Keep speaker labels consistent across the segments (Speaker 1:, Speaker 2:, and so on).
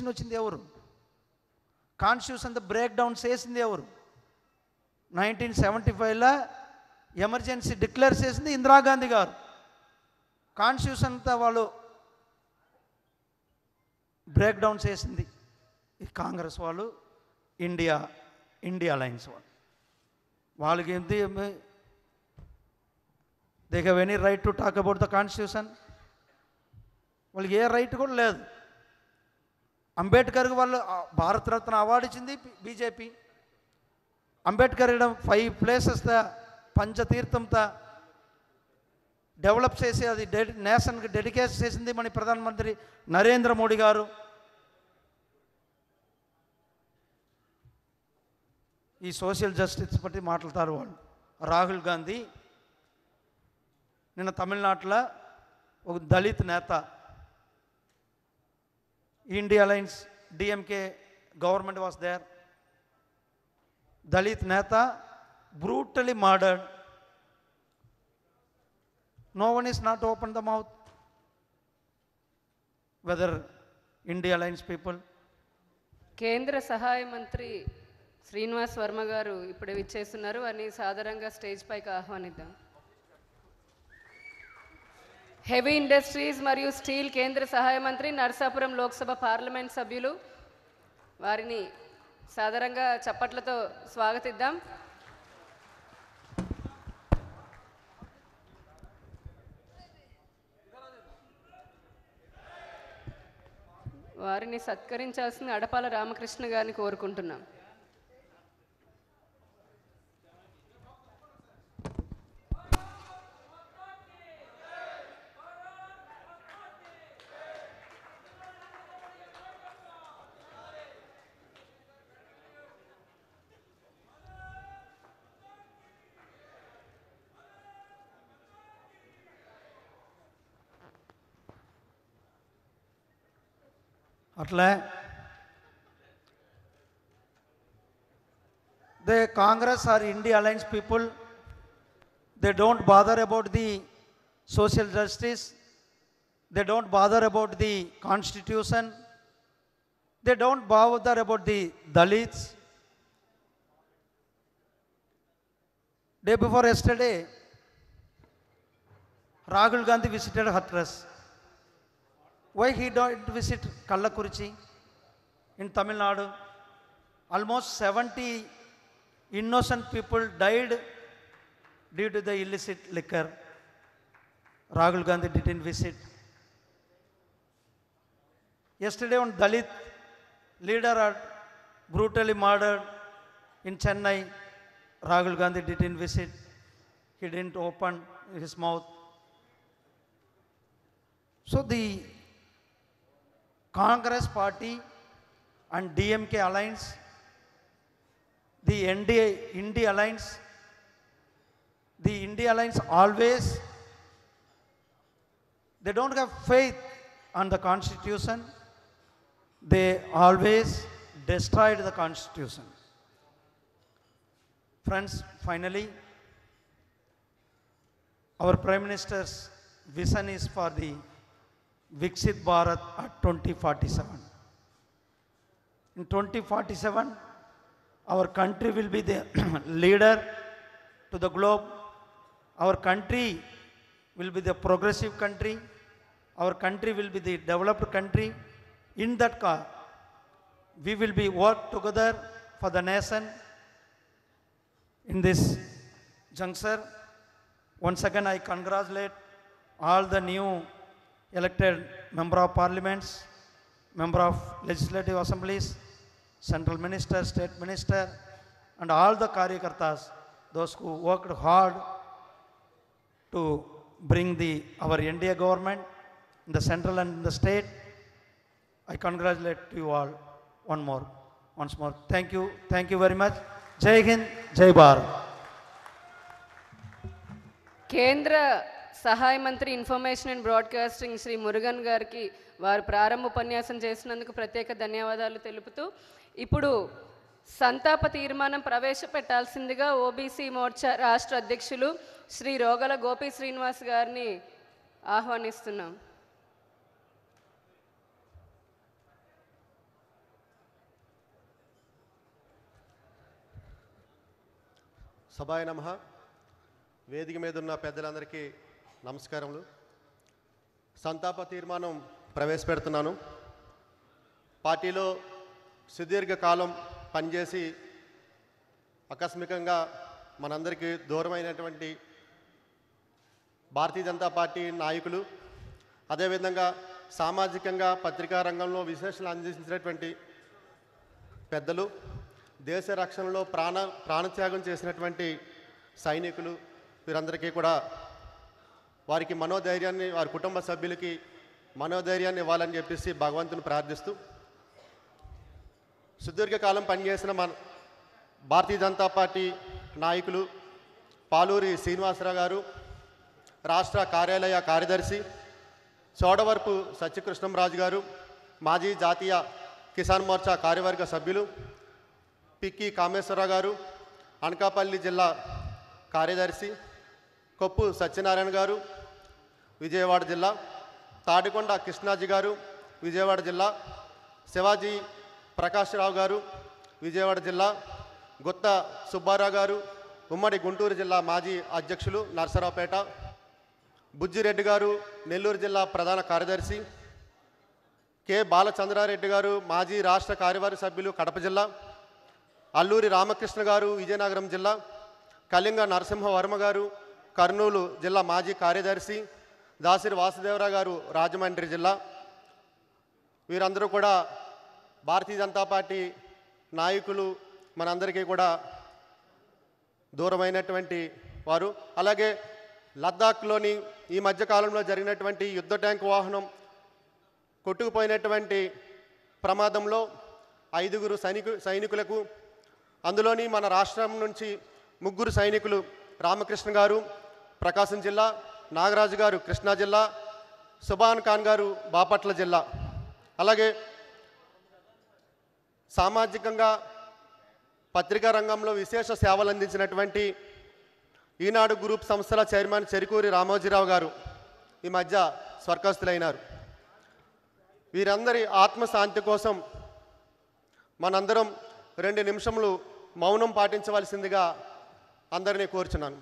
Speaker 1: Decision వచ్చింది ఎవరు? Constitution break down చేసింది ఎవరు? 1975లో ఎమర్జెన్సీ డిక్లేర్ చేసింది ఇందిరాగాంధీ గారు. కాన్స్టిట్యూషన్ అంతా వాళ్ళు బ్రేక్ డౌన్ చేసింది ఈ కాంగ్రెస్ వాళ్ళు, ఇండియా అలయన్స్ వాళ్ళు. వాళ్ళకి ఏంటి, they have any right to talk about the constitution? వాళ్ళకి ఏ రైట్ కూడా లేదు. అంబేద్కర్కి వాళ్ళు భారతరత్న అవార్డు ఇచ్చింది బీజేపీ. అంబేద్కర్ 5 ప్లేసెస్తో పంచతీర్థంతో డెవలప్ చేసి అది నేషన్కి డెడికేట్ చేసింది మన ప్రధానమంత్రి నరేంద్ర మోడీ గారు. ఈ సోషల్ జస్టిస్ బట్టి మాట్లాడతారు వాళ్ళు. రాహుల్ గాంధీ నిన్న తమిళనాడులో ఒక దళిత్ నేత, India alliance DMK government was there, Dalit నేత brutally murdered. No one is not opened the mouth. Whether India Alliance people.
Speaker 2: కేంద్ర సహాయ మంత్రి శ్రీనివాస్ వర్మ గారు ఇప్పుడు విచ్చేస్తున్నారు. వారిని సాధారణంగా స్టేజ్ పైకి ఆహ్వానిద్దాం. హెవీ ఇండస్ట్రీస్ మరియు స్టీల్ కేంద్ర సహాయ మంత్రి, నర్సాపురం లోక్సభ పార్లమెంట్ సభ్యులు, వారిని సాధారణంగా చప్పట్లతో స్వాగతిద్దాం. వారిని సత్కరించాల్సిన అడపాల రామకృష్ణ గారిని కోరుకుంటున్నాం.
Speaker 1: అట్లా the Congress or India Alliance people, they don't bother about the social justice, they don't bother about the constitution, they don't bother about the Dalits. Day before yesterday, Rahul Gandhi visited Hathras. Why he don't visit Kallakurichi in Tamil Nadu? Almost 70 innocent people died due to the illicit liquor. Rahul Gandhi didn't visit. Yesterday, one Dalit leader are brutally murdered in Chennai. Rahul Gandhi didn't visit. He didn't open his mouth. So the Congress party and DMK alliance, the India alliance, the India alliance always, they don't have faith on the constitution. They always destroyed the constitution. Friends, finally, our Prime Minister's vision is for the Viksit Bharat at 2047. In 2047, our country will be the leader to the globe. Our country will be the progressive country. Our country will be the developed country. In that car, we will be work together for the nation. In this juncture, once again I congratulate all the new elected member of parliaments, member of legislative assemblies, central minister, state minister, and all the karyakartas, those who worked hard to bring our NDA government in the central and in the state. I congratulate you all once more. Thank you very much. Jai Hind, Jai Bharat.
Speaker 2: కేంద్ర సహాయ మంత్రి information and broadcasting Shri Murugan గారికి వారు ప్రారంభ ఉపన్యాసం చేసినందుకు ప్రత్యేక ధన్యవాదాలు తెలుపుతూ, ఇప్పుడు సంతాప తీర్మానం ప్రవేశపెట్టాల్సిందిగా ఓబీసీ మోర్చా రాష్ట్ర అధ్యక్షులు శ్రీ రోగల గోపి శ్రీనివాస్ గారిని ఆహ్వానిస్తున్నాం.
Speaker 3: సభాయ నమః. వేదిక మీద ఉన్న పెద్దలందరికీ నమస్కారములు. సంతాప తీర్మానం ప్రవేశపెడుతున్నాను. పార్టీలో సుదీర్ఘకాలం పనిచేసి ఆకస్మికంగా మనందరికీ దూరమైనటువంటి భారతీయ జనతా పార్టీ నాయకులు, అదేవిధంగా సామాజికంగా పత్రికా రంగంలో విశేషాలు అందించినటువంటి పెద్దలు, దేశ రక్షణలో ప్రాణత్యాగం చేసినటువంటి సైనికులు, వీరందరికీ కూడా వారికి మనోధైర్యాన్ని, వారి కుటుంబ సభ్యులకి మనోధైర్యాన్ని ఇవ్వాలని చెప్పేసి భగవంతుని ప్రార్థిస్తూ, సుదీర్ఘకాలం పనిచేసిన మన భారతీయ జనతా పార్టీ నాయకులు పాలూరి శ్రీనివాసరావు గారు, రాష్ట్ర కార్యాలయ కార్యదర్శి చోడవరపు సత్యకృష్ణంరాజు గారు, మాజీ జాతీయ కిసాన్ మోర్చా కార్యవర్గ సభ్యులు పిక్కి కామేశ్వరరావు గారు, అనకాపల్లి జిల్లా కార్యదర్శి కొప్పు సత్యనారాయణ గారు విజయవాడ జిల్లా, తాడికొండ కృష్ణాజీ గారు విజయవాడ జిల్లా, శివాజీ ప్రకాశ్రావు గారు విజయవాడ జిల్లా, గుత్త సుబ్బారావు గారు ఉమ్మడి గుంటూరు జిల్లా మాజీ అధ్యక్షులు నర్సరావుపేట, బుజ్జిరెడ్డి గారు నెల్లూరు జిల్లా ప్రధాన కార్యదర్శి, కె బాలచంద్రారెడ్డి గారు మాజీ రాష్ట్ర కార్యవర్గ సభ్యులు కడప జిల్లా, అల్లూరి రామకృష్ణ గారు విజయనగరం జిల్లా, కళింగ నరసింహవర్మ గారు కర్నూలు జిల్లా మాజీ కార్యదర్శి, దాసిరి వాసుదేవరావు గారు రాజమండ్రి జిల్లా. వీరందరూ కూడా భారతీయ జనతా పార్టీ నాయకులు, మనందరికీ కూడా దూరమైనటువంటి వారు. అలాగే లద్దాఖ్లోని ఈ మధ్యకాలంలో జరిగినటువంటి యుద్ధ ట్యాంక్ వాహనం కొట్టుకుపోయినటువంటి ప్రమాదంలో 5 సైనికులకు, అందులోని మన రాష్ట్రం నుంచి 3 సైనికులు, రామకృష్ణ గారు ప్రకాశం జిల్లా, నాగరాజు గారు కృష్ణా జిల్లా, సుబాన్ ఖాన్ గారు బాపట్ల జిల్లా. అలాగే సామాజికంగా పత్రికా రంగంలో విశేష సేవలు అందించినటువంటి ఈనాడు గ్రూప్ సంస్థల చైర్మన్ చెరుకూరి రామోజీరావు గారు ఈ మధ్య స్వర్గస్థులైనారు. వీరందరి ఆత్మశాంతి కోసం మనందరం 2 నిమిషములు మౌనం పాటించవలసిందిగా అందరినీ కోరుచున్నాను.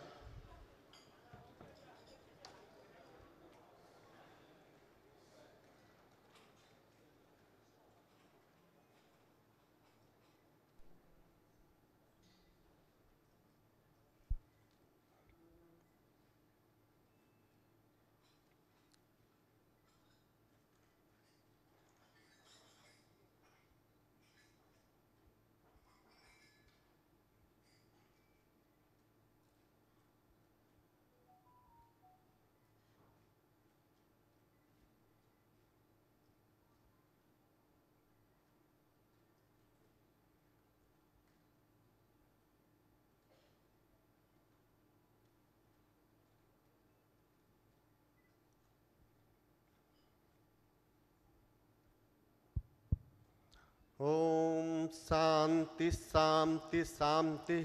Speaker 3: ఓం శాంతి శాంతి శాంతి.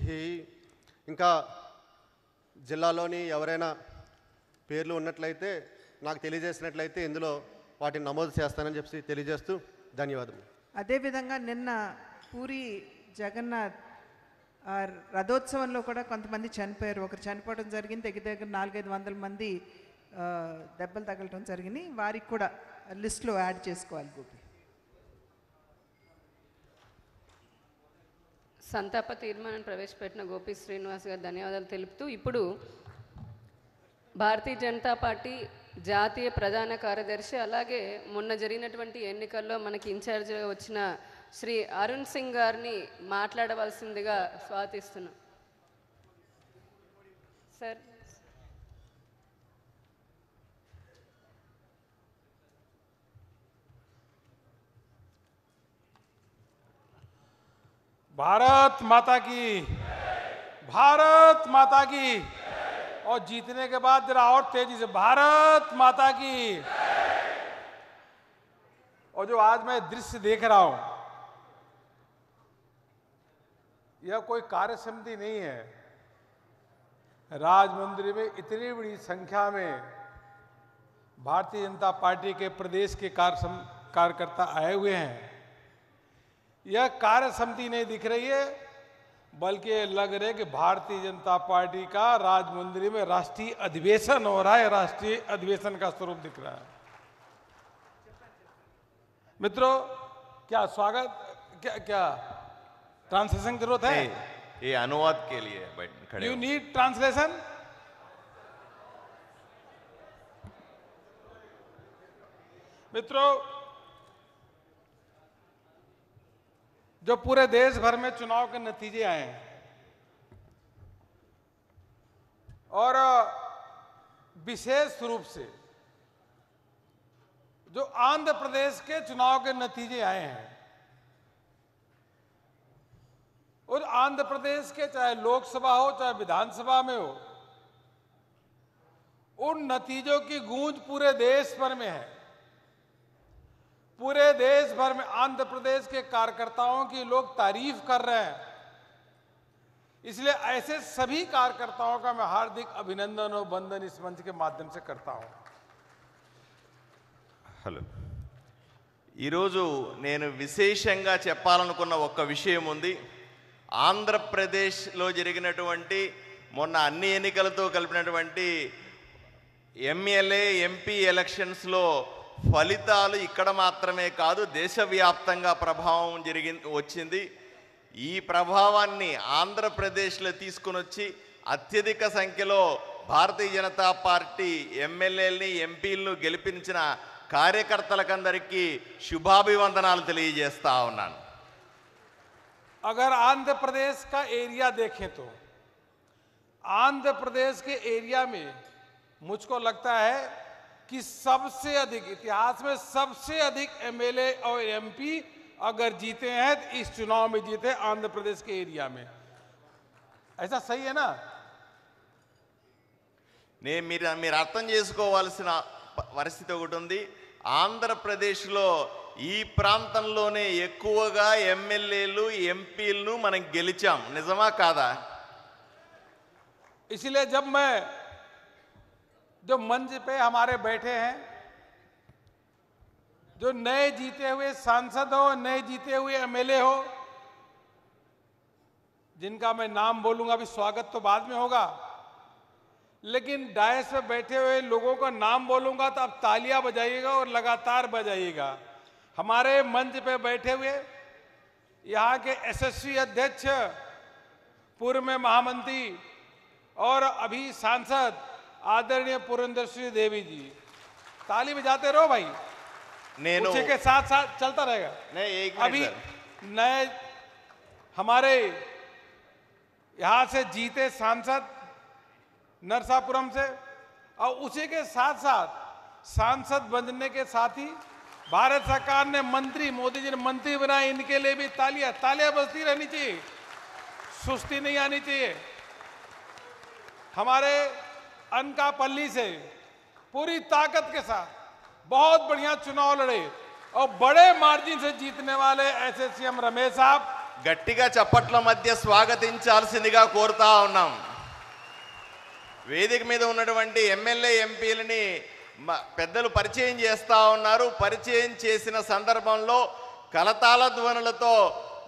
Speaker 3: ఇంకా జిల్లాలోని ఎవరైనా పేర్లు ఉన్నట్లయితే నాకు తెలియజేసినట్లయితే ఇందులో వాటిని నమోదు చేస్తానని చెప్పి తెలియజేస్తూ ధన్యవాదాలు.
Speaker 4: అదేవిధంగా నిన్న పూరి జగన్నాథ్ రథోత్సవంలో కూడా కొంతమంది చనిపోయారు. ఒకరు చనిపోవడం జరిగింది, దగ్గర 400-500 మంది దెబ్బలు తగలటం జరిగింది. వారికి కూడా లిస్టులో యాడ్ చేసుకోవాలి. గోపి
Speaker 2: సంతాప తీర్మానం ప్రవేశపెట్టిన గోపి శ్రీనివాస్ గారు ధన్యవాదాలు తెలుపుతూ, ఇప్పుడు భారతీయ జనతా పార్టీ జాతీయ ప్రధాన కార్యదర్శి, అలాగే మొన్న జరిగినటువంటి ఎన్నికల్లో మనకి ఇన్ఛార్జ్గా వచ్చిన శ్రీ అరుణ్ సింగ్ గారిని మాట్లాడవలసిందిగా స్వాగతిస్తున్నాం. సార్.
Speaker 5: भारत माता की, भारत माता की, और जीतने के बाद जरा और तेजी से भारत माता की। और जो आज मैं दृश्य देख रहा हूं, यह कोई कार्य समिति नहीं है। राजमंदिर में इतनी बड़ी संख्या में भारतीय जनता पार्टी के प्रदेश के कार्यकर्ता आए हुए हैं। यह कार्य समिति नहीं दिख रही है, बल्कि ये लग रहा है कि भारतीय जनता पार्टी का राजमुंद्री में राष्ट्रीय अधिवेशन हो रहा है, राष्ट्रीय अधिवेशन का स्वरूप दिख रहा है। मित्रों, क्या स्वागत, क्या ट्रांसलेशन की जरूरत है?
Speaker 6: ये अनुवाद के लिए खड़े
Speaker 5: यू नीड ट्रांसलेशन? मित्रों, जो पूरे देश भर में चुनाव के नतीजे आए हैं और विशेष रूप से जो आंध्र प्रदेश के चुनाव के नतीजे आए हैं, और आंध्र प्रदेश के चाहे लोकसभा हो चाहे विधानसभा में हो, उन नतीजों की गूंज पूरे देश भर में है। पूरे देश भर में आंध्र प्रदेश के कार्यकर्ताओं की लोग तारीफ कर रहे हैं। इसलिए ऐसे सभी कार्यकर्ताओं का मैं हार्दिक अभिनंदन और वंदन इस मंच के माध्यम से करता हूं।
Speaker 6: హలో, ఈరోజు నేను విశేషంగా చెప్పాలనుకున్న ఒక్క విషయం ఉంది. ఆంధ్రప్రదేశ్లో జరిగినటువంటి మొన్న అన్ని ఎన్నికలతో కలిపినటువంటి ఎమ్మెల్యే ఎంపీ ఎలక్షన్స్లో ఫలితాలు ఇక్కడ మాత్రమే కాదు దేశవ్యాప్తంగా ప్రభావం వచ్చింది. ఈ ప్రభావాన్ని ఆంధ్రప్రదేశ్లో తీసుకుని వచ్చి అత్యధిక సంఖ్యలో భారతీయ జనతా పార్టీ ఎమ్మెల్యేలని ఎంపీలను గెలిపించిన కార్యకర్తలకందరికీ శుభాభివందనాలు తెలియజేస్తా ఉన్నాను.
Speaker 5: अगर आंध्र प्रदेश का एरिया देखें तो आंध्र प्रदेश के एरिया में मुझको लगता है कि सबसे अधिक, इतिहास में सबसे अधिक एमएलए और एमपी अगर जीते हैं तो इस चुनाव में जीते आंध्र प्रदेश के एरिया में। ऐसा सही है ना?
Speaker 6: మీరు అర్థం చేసుకోవాల్సిన పరిస్థితి ఒకటి ఉంది. ఆంధ్రప్రదేశ్లో ఈ ప్రాంతంలోనే ఎక్కువగా ఎమ్మెల్యేలు ఎంపీలను మనం గెలిచాం. నిజమా కాదా?
Speaker 5: इसलिए जब मैं जो मंच पे हमारे बैठे हैं, जो नए जीते हुए सांसद हो, नए जीते हुए एमएलए हो, जिनका मैं नाम बोलूंगा, अभी स्वागत तो बाद में होगा, लेकिन डायस पे बैठे हुए लोगों का नाम बोलूंगा तो अब तालियां बजाइएगा और लगातार बजाइएगा। हमारे मंच पे बैठे हुए यहाँ के एसएससी अध्यक्ष, पूर्व में महामंत्री और अभी सांसद आदरणीय पुरंदर श्री देवी जी, ताली बजाते रहो भाई, उसी के साथ साथ चलता रहेगा।
Speaker 6: नहीं, एक
Speaker 5: अभी नए हमारे यहाँ से जीते सांसद नरसापुरम से, और उसी के साथ साथ सांसद बनने के साथ ही भारत सरकार ने मंत्री, मोदी जी ने मंत्री बनाए, इनके लिए भी तालियां बजती रहनी चाहिए, सुस्ती नहीं आनी चाहिए। हमारे अनकापल्ली से पूरी ताकत के साथ बहुत बढ़िया चुनाव लड़े और बड़े मार्जिन से जीतने वाले ऐसे सीएम रमेश साहब,
Speaker 6: గట్టిగా చప్పట్ల మధ్య స్వాగతించాల్సిందిగా కోరుతా ఉన్నాం. వేదిక మీద ఉన్నటువంటి ఎమ్మెల్యే ఎంపీలని పెద్దలు పరిచయం చేస్తా ఉన్నారు. పరిచయం చేసిన సందర్భంలో కలతాళ ధ్వనులతో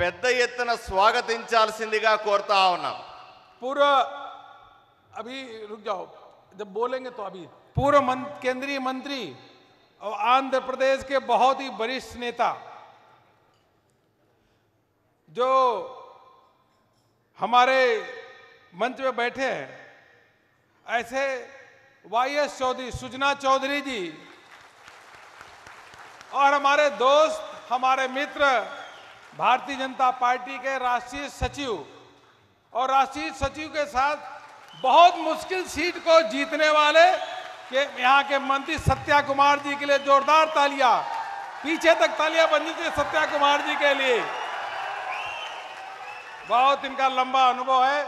Speaker 6: పెద్ద ఎత్తున స్వాగతించాల్సిందిగా కోరుతా ఉన్నాం.
Speaker 5: पूर्व, अभी रुक जाओ, जब बोलेंगे तो अभी पूर्व केंद्रीय मंत्री और आंध्र प्रदेश के बहुत ही वरिष्ठ नेता जो हमारे मंच में बैठे हैं, ऐसे वाईएस चौधरी, सुजना चौधरी जी, और हमारे दोस्त, हमारे मित्र भारतीय जनता पार्टी के राष्ट्रीय सचिव, और राष्ट्रीय सचिव के साथ बहुत मुश्किल सीट को जीतने वाले के यहाँ के मंत्री सत्या कुमार जी के लिए जोरदार तालियां, पीछे तक तालियां बजनी चाहिए सत्या कुमार जी के लिए, बहुत इनका लंबा अनुभव है।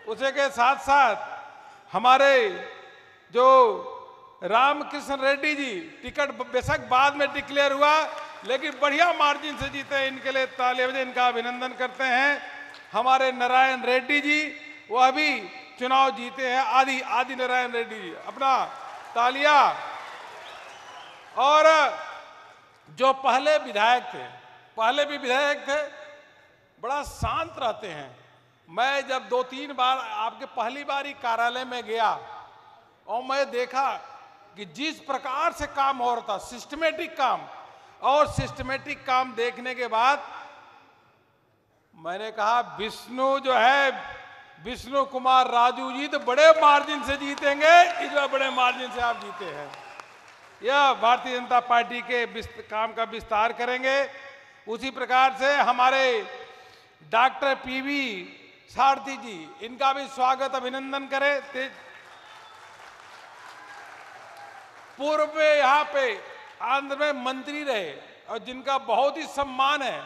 Speaker 5: उसी के साथ साथ हमारे जो रामकृष्ण रेड्डी जी, टिकट बेशक बाद में डिक्लेयर हुआ लेकिन बढ़िया मार्जिन से जीते, इनके लिए तालियां बजाएं, इनका अभिनंदन करते हैं। हमारे नारायण रेड्डी जी, वो अभी चुनाव जीते हैं, आदि नारायण रेड्डी जी, अपना तालियां। और जो पहले भी विधायक थे, बड़ा शांत रहते हैं, मैं जब 2-3 बार आपके पहली बार ही कार्यालय में गया और मैं देखा कि जिस प्रकार से काम हो रहा था, सिस्टमेटिक काम, और सिस्टमेटिक काम देखने के बाद मैंने कहा विष्णु जो है, विष्णु कुमार राजू जी तो बड़े मार्जिन से जीतेंगे, इस बार बड़े मार्जिन से आप जीते हैं। यह भारतीय जनता पार्टी के काम का विस्तार करेंगे। उसी प्रकार से हमारे डॉक्टर पीवी सारथी जी, इनका भी स्वागत अभिनंदन करें। पूर्व में यहाँ पे आंध्र में मंत्री रहे और जिनका बहुत ही सम्मान है,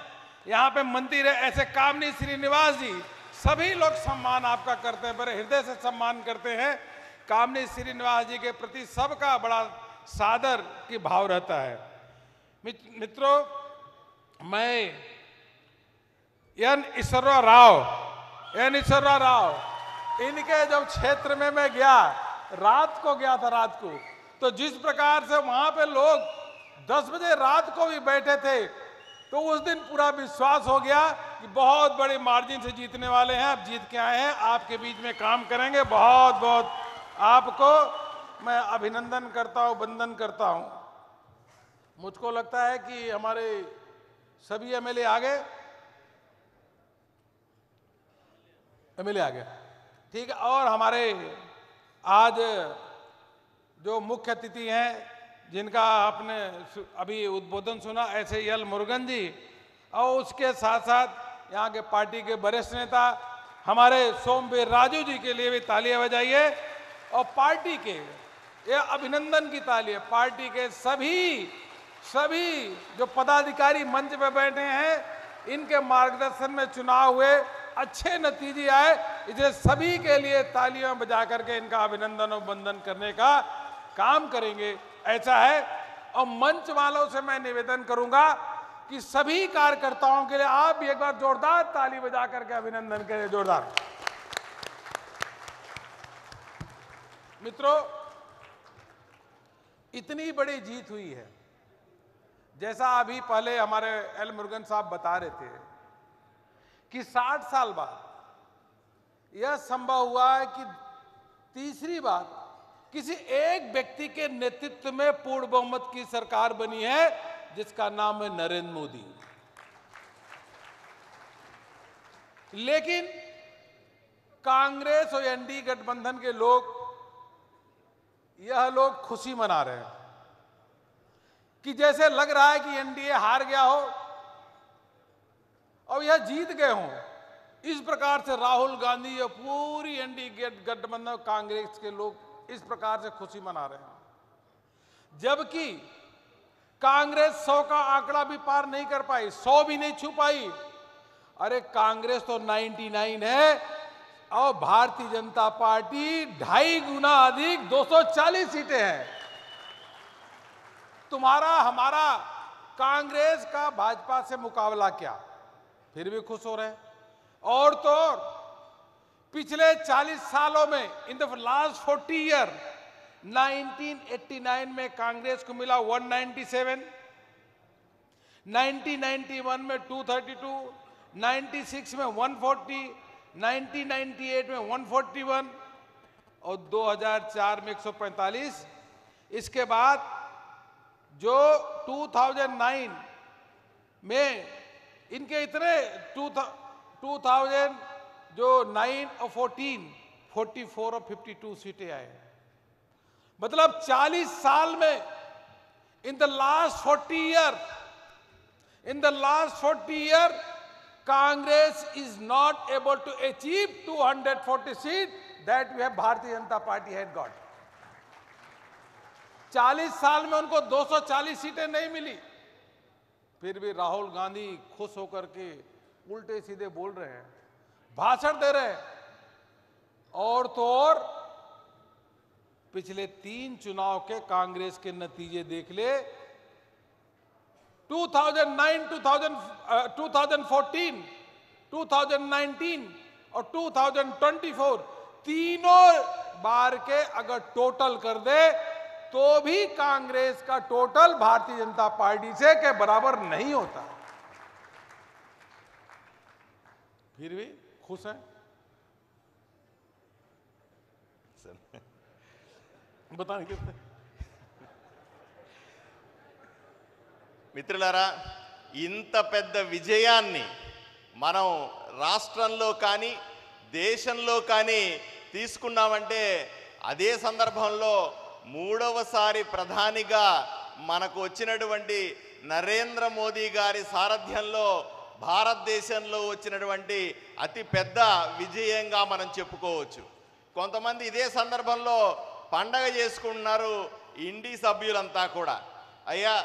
Speaker 5: यहाँ पे मंत्री रहे ऐसे कामनी श्रीनिवास जी, सभी लोग सम्मान आपका करते हैं, बड़े हृदय से सम्मान करते हैं। कामनी श्रीनिवास जी के प्रति सबका बड़ा सादर की भाव रहता है। मित्रों, मैं एन ईश्वरराव राव, इनके जब क्षेत्र में मैं गया, रात को गया था, रात को, तो जिस प्रकार से वहां पे लोग 10 बजे रात को भी बैठे थे, तो उस दिन पूरा विश्वास हो गया कि बहुत बड़े मार्जिन से जीतने वाले हैं। आप जीत के आए हैं, आपके बीच में काम करेंगे। बहुत बहुत आपको मैं अभिनंदन करता हूं, वंदन करता हूं। मुझको लगता है कि हमारे सभी एमएलए आ गए, एमएलए आ गए, ठीक है। और हमारे आज जो मुख्य अतिथि हैं, जिनका आपने अभी उद्बोधन सुना, ऐसे एल मुरुगन जी, और उसके साथ साथ यहाँ के पार्टी के वरिष्ठ नेता हमारे सोमवीर राजू जी के लिए भी तालियां बजाइए। और पार्टी के ये अभिनंदन की ताली है, पार्टी के सभी जो पदाधिकारी मंच पे बैठे हैं, इनके मार्गदर्शन में चुनाव हुए, अच्छे नतीजे आए, इसे सभी के लिए तालियां बजा करके इनका अभिनंदन और वंदन करने का काम करेंगे, ऐसा है। और मंच वालों से मैं निवेदन करूंगा कि सभी कार्यकर्ताओं के लिए आप भी एक बार जोरदार ताली बजा करके अभिनंदन करें, जोरदार। मित्रों, इतनी बड़ी जीत हुई है, जैसा अभी पहले हमारे एल मुरुगन साहब बता रहे थे कि 60 साल बाद यह संभव हुआ है कि तीसरी बार किसी एक व्यक्ति के नेतृत्व में पूर्ण बहुमत की सरकार बनी है, जिसका नाम है नरेंद्र मोदी। लेकिन कांग्रेस और एनडीए गठबंधन के लोग, यह लोग खुशी मना रहे हैं कि जैसे लग रहा है कि एनडीए हार गया हो और यह जीत गए हों। इस प्रकार से राहुल गांधी और पूरी एनडीए गठबंधन कांग्रेस के लोग इस प्रकार से खुशी मना रहे हैं, जबकि कांग्रेस 100 का आंकड़ा भी पार नहीं कर पाई, 100 भी नहीं छू पाई। अरे कांग्रेस तो 99 है और भारतीय जनता पार्टी 2.5 गुना अधिक 240 सीटें हैं। तुम्हारा हमारा कांग्रेस का भाजपा से मुकाबला क्या, फिर भी खुश हो रहे हैं। और तो और पिछले 40 सालों में, इन द लास्ट 40 ईयर, 1989 में कांग्रेस को मिला 197, 1991 में 232, 96 में 140, 1998 में 141 और 2004 में 145। इसके बाद जो 2009 में इनके इतने 2000 जो 9 और 14, 44 और 52 सीटें आए। मतलब 40 साल में, in the last 40 year, Congress is not able to achieve 240 seat that we have Bharatiya Janata party had got. 40 साल में उनको 240 सीटें नहीं मिली, फिर भी राहुल गांधी खुश होकर के उल्टे सीधे बोल रहे हैं, भाषण दे रहे हैं। और तो और पिछले 3 चुनाव के कांग्रेस के नतीजे देख ले। 2009, 2014, 2019 और 2024 तीनों बार के अगर टोटल कर दे तो भी कांग्रेस का टोटल भारतीय जनता पार्टी से के बराबर नहीं होता। फिर भी खुश हैं। बताएंगे।
Speaker 6: మిత్రులారా, ఇంత పెద్ద విజయాన్ని మనం రాష్ట్రంలో కానీ దేశంలో కానీ తీసుకున్నామంటే అదే సందర్భంలో మూడవసారి ప్రధానిగా మనకు వచ్చినటువంటి నరేంద్ర మోదీ గారి సారథ్యంలో భారతదేశంలో వచ్చినటువంటి అతి పెద్ద విజయంగా మనం చెప్పుకోవచ్చు. కొంతమంది ఇదే సందర్భంలో పండగ చేసుకుంటున్నారు ఇండి సభ్యులంతా కూడా. అయ్యా,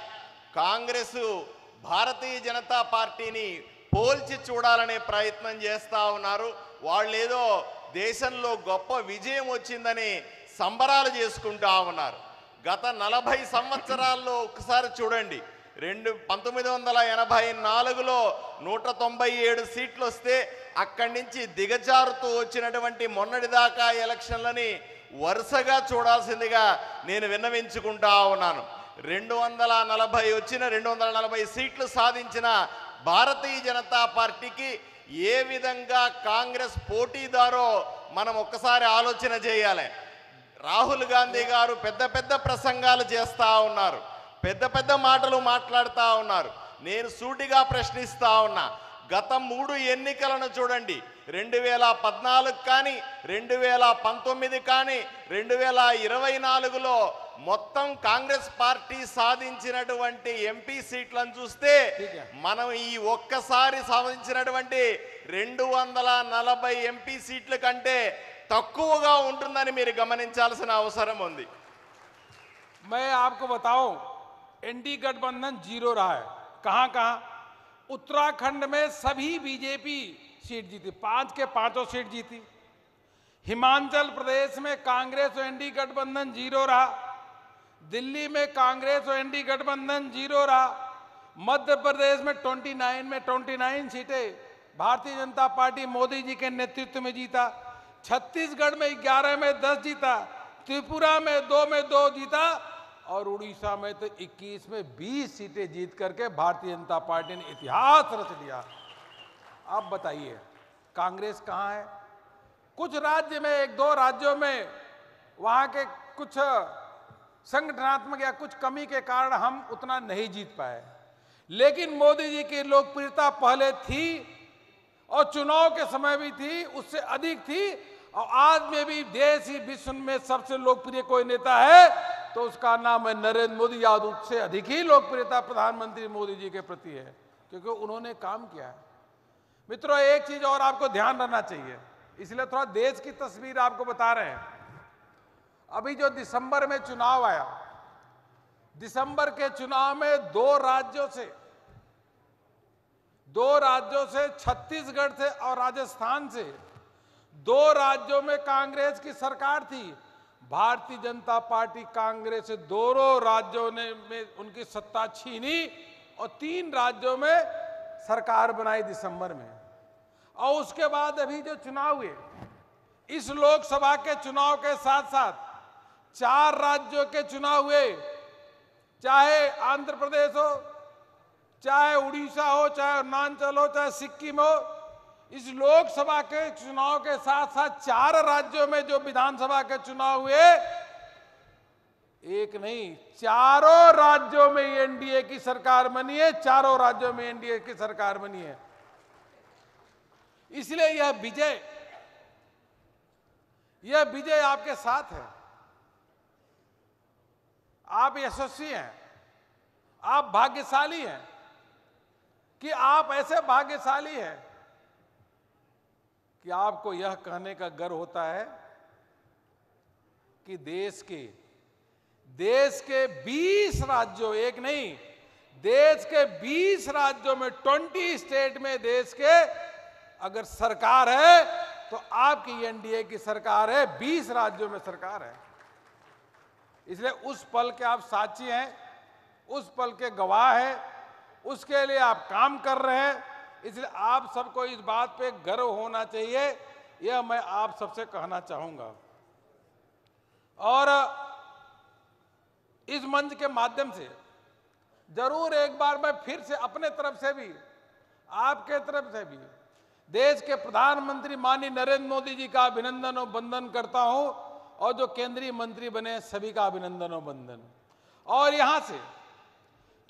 Speaker 6: కాంగ్రెస్ భారతీయ జనతా పార్టీని పోల్చి చూడాలనే ప్రయత్నం చేస్తూ ఉన్నారు. వాళ్ళేదో దేశంలో గొప్ప విజయం వచ్చిందని సంబరాలు చేసుకుంటా ఉన్నారు. గత 40 సంవత్సరాల్లో ఒకసారి చూడండి, 1984లో 197 సీట్లు వస్తే అక్కడి నుంచి దిగజారుతూ వచ్చినటువంటి మొన్నటిదాకా ఎలక్షన్లని వరుసగా చూడాల్సిందిగా నేను విన్నవించుకుంటా ఉన్నాను. 240 సీట్లు సాధించిన భారతీయ జనతా పార్టీకి ఏ విధంగా కాంగ్రెస్ పోటీదారో మనం ఒక్కసారి ఆలోచన చేయాలి. రాహుల్ గాంధీ గారు పెద్ద పెద్ద ప్రసంగాలు చేస్తూ ఉన్నారు, పెద్ద పెద్ద మాటలు మాట్లాడుతూ ఉన్నారు. నేను సూటిగా ప్రశ్నిస్తా ఉన్నా, గత 3 ఎన్నికలను చూడండి, 2014 కానీ 2019 కానీ 2024లో మొత్తం కాంగ్రెస్ పార్టీ సాధించినటువంటి ఎంపీ సీట్లను చూస్తే మనం ఈ ఒక్కసారి సాధించినటువంటి 240 ఎంపీ సీట్ల కంటే తక్కువగా ఉంటుందని మీరు గమనించాల్సిన అవసరం ఉంది.
Speaker 5: मैं आपको बताऊं, एनडी गठबंधन 0 रहा है. कहां कहां? उत्तराखंड में सभी बीजेपी सीट जीती, 5 के 5 सीट जीती. हिमाचल प्रदेश में कांग्रेस और एनडी गठबंधन 0 रहा. दिल्ली में कांग्रेस और एनडी गठबंधन 0 रहा. मध्य प्रदेश में 29 सीटें भारतीय जनता पार्टी मोदी जी के नेतृत्व में जीता. छत्तीसगढ़ में 11 में 10 जीता. त्रिपुरा में 2 जीता. और उड़ीसा में तो 21 में 20 सीटें जीत करके भारतीय जनता पार्टी ने इतिहास रच लिया. अब बताइए कांग्रेस कहां है? कुछ राज्य में, 1-2 राज्यों में वहां के कुछ संगठनात्मक या कुछ कमी के कारण हम उतना नहीं जीत पाए, लेकिन मोदी जी की लोकप्रियता पहले थी और चुनाव के समय भी थी, उससे अधिक थी. और आज में भी देश ही विश्व में सबसे लोकप्रिय कोई नेता है तो उसका नाम है नरेंद्र मोदी. आज उससे अधिक ही लोकप्रियता प्रधानमंत्री मोदी जी के प्रति है, क्योंकि उन्होंने काम किया है. मित्रों, एक चीज और आपको ध्यान रखना चाहिए, इसलिए थोड़ा देश की तस्वीर आपको बता रहे हैं. अभी जो दिसंबर में चुनाव आया, दिसंबर के चुनाव में 2 राज्यों से छत्तीसगढ़ से और राजस्थान से 2 राज्यों में कांग्रेस की सरकार थी. भारतीय जनता पार्टी कांग्रेस से दोनों राज्यों में उनकी सत्ता छीनी और 3 राज्यों में सरकार बनाई दिसंबर में. और उसके बाद अभी जो चुनाव हुए, इस लोकसभा के चुनाव के साथ साथ 4 राज्यों के चुनाव हुए, चाहे आंध्र प्रदेश हो, चाहे उड़ीसा हो, चाहे अरुणाचल हो, चाहे सिक्किम हो. इस लोकसभा के चुनाव के साथ साथ 4 राज्यों में जो विधानसभा के चुनाव हुए, एक नहीं 4 राज्यों में एनडीए की सरकार बनी है. 4 राज्यों में एनडीए की सरकार बनी है. इसलिए यह विजय आपके साथ है. आप यशस्वी हैं, आप भाग्यशाली हैं कि आप ऐसे भाग्यशाली हैं कि आपको यह कहने का गर्व होता है कि देश के 20 राज्यों, एक नहीं, देश के 20 राज्यों में 20 स्टेट में देश के अगर सरकार है तो आपकी एनडीए की सरकार है, 20 राज्यों में सरकार है. इसलिए उस पल के आप साक्षी हैं, उस पल के गवाह हैं, उसके लिए आप काम कर रहे हैं. इसलिए आप सबको इस बात पे गर्व होना चाहिए, यह मैं आप सबसे कहना चाहूंगा. और इस मंच के माध्यम से जरूर एक बार मैं फिर से अपने तरफ से भी, आपके तरफ से भी देश के प्रधानमंत्री माननीय नरेंद्र मोदी जी का अभिनंदन और वंदन करता हूं और जो केंद्रीय मंत्री बने सभी का अभिनंदन और वंदन। और यहां से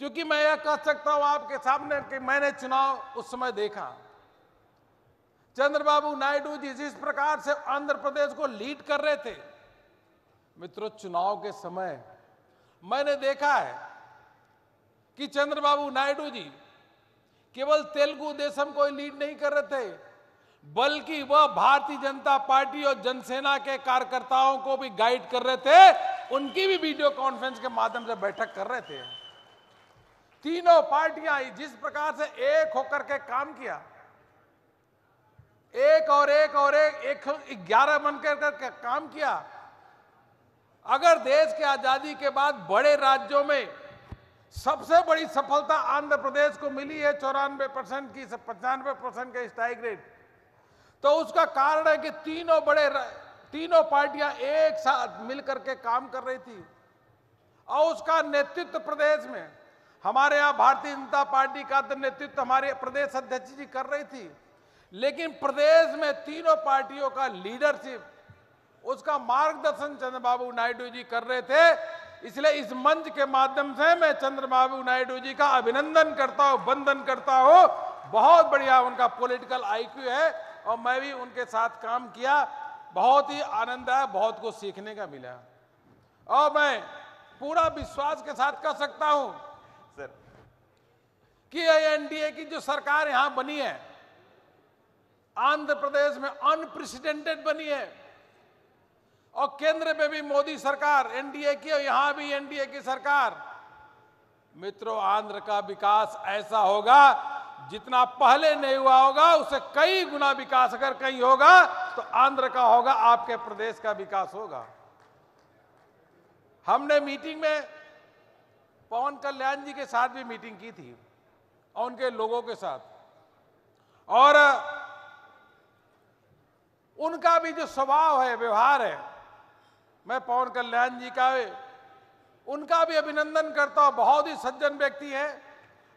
Speaker 5: क्योंकि मैं यह कह सकता हूं आपके सामने कि मैंने चुनाव उस समय देखा, चंद्रबाबू नायडू जी जिस प्रकार से आंध्र प्रदेश को लीड कर रहे थे, मित्रों चुनाव के समय मैंने देखा है कि चंद्रबाबू नायडू जी केवल तेलुगु देशम को लीड नहीं कर रहे थे, बल्कि वह भारतीय जनता पार्टी और जनसेना के कार्यकर्ताओं को भी गाइड कर रहे थे। उनकी भी वीडियो कॉन्फ्रेंस के माध्यम से बैठक कर रहे थे। तीनों पार्टियां जिस प्रकार से एक होकर के काम किया, एक और एक 11 बनकर काम किया। अगर देश की आजादी के बाद बड़े राज्यों में सबसे बड़ी सफलता आंध्र प्रदेश को मिली है 94% की 95% के स्ट्राइक रेट, तो उसका कारण है कि तीनों पार्टियां एक साथ मिलकर के काम कर रही थी और उसका नेतृत्व प्रदेश में हमारे यहाँ भारतीय जनता पार्टी का नेतृत्व हमारे प्रदेश अध्यक्ष जी कर रही थी। लेकिन प्रदेश में तीनों पार्टियों का लीडरशिप, उसका मार्गदर्शन चंद्रबाबू नायडू जी कर रहे थे। इसलिए इस मंच के माध्यम से मैं चंद्रबाबू नायडू जी का अभिनंदन करता हूं, वंदन करता हूं। बहुत बढ़िया उनका पॉलिटिकल आईक्यू है और मैं भी उनके साथ काम किया, बहुत ही आनंद आया, बहुत कुछ सीखने का मिला। और मैं पूरा विश्वास के साथ कह सकता हूं
Speaker 6: सर
Speaker 5: कि एनडीए की जो सरकार यहां बनी है, आंध्र प्रदेश में अनप्रेसिडेंटेड बनी है और केंद्र में भी मोदी सरकार एनडीए की और यहां भी एनडीए की सरकार। मित्रों आंध्र का विकास ऐसा होगा जितना पहले नहीं हुआ होगा, उससे कई गुना विकास अगर कहीं होगा तो आंध्र का होगा, आपके प्रदेश का विकास होगा। हमने मीटिंग में पवन कल्याण जी के साथ भी मीटिंग की थी और उनके लोगों के साथ, और उनका भी जो स्वभाव है, व्यवहार है, मैं पवन कल्याण जी का उनका भी अभिनंदन करता हूं। बहुत ही सज्जन व्यक्ति है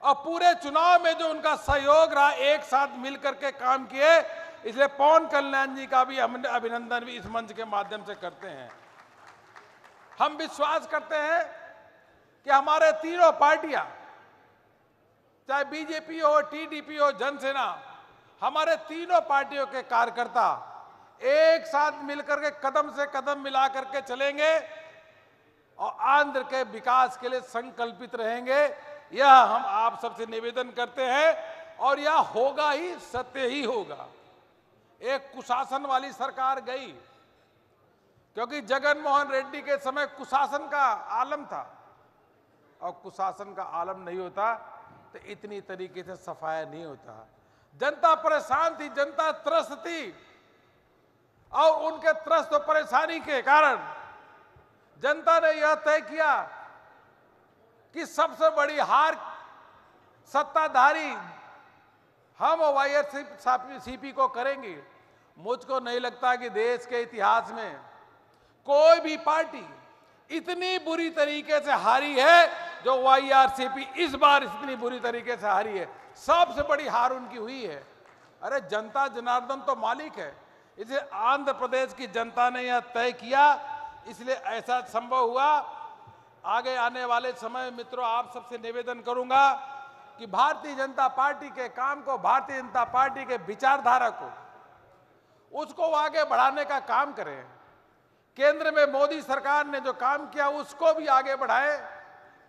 Speaker 5: और पूरे चुनाव में जो उनका सहयोग रहा, एक साथ मिलकर के काम किए, इसलिए पवन कल्याण जी का भी हम अभिनंदन भी इस मंच के माध्यम से करते हैं। हम विश्वास करते हैं कि हमारे तीनों पार्टियां, चाहे बीजेपी हो, टीडीपी हो, जनसेना, हमारे तीनों पार्टियों के कार्यकर्ता एक साथ मिलकर के कदम से कदम मिला करके चलेंगे और आंध्र के विकास के लिए संकल्पित रहेंगे। यह हम आप सबसे निवेदन करते हैं और यह होगा ही, सत्य ही होगा। एक कुशासन वाली सरकार गई, क्योंकि जगन मोहन रेड्डी के समय कुशासन का आलम था, और कुशासन का आलम नहीं होता तो इतनी तरीके से सफाया नहीं होता। जनता परेशान थी, जनता त्रस्त थी, और उनके त्रस्त और परेशानी के कारण जनता ने यह तय किया कि सबसे बड़ी हार सत्ताधारी हम वाईआरसीपी को करेंगे। मुझको नहीं लगता कि देश के इतिहास में कोई भी पार्टी इतनी बुरी तरीके से हारी है जो वाईआरसीपी इस बार इतनी बुरी तरीके से हारी है। सबसे बड़ी हार उनकी हुई है। अरे जनता जनार्दन तो मालिक है, इसलिए आंध्र प्रदेश की जनता ने यह तय किया, इसलिए ऐसा संभव हुआ। आगे आने वाले समय मित्रों आप सबसे निवेदन करूंगा कि भारतीय जनता पार्टी के काम को, भारतीय जनता पार्टी के विचारधारा को, उसको आगे बढ़ाने का काम करें। केंद्र में मोदी सरकार ने जो काम किया उसको भी आगे बढ़ाएं।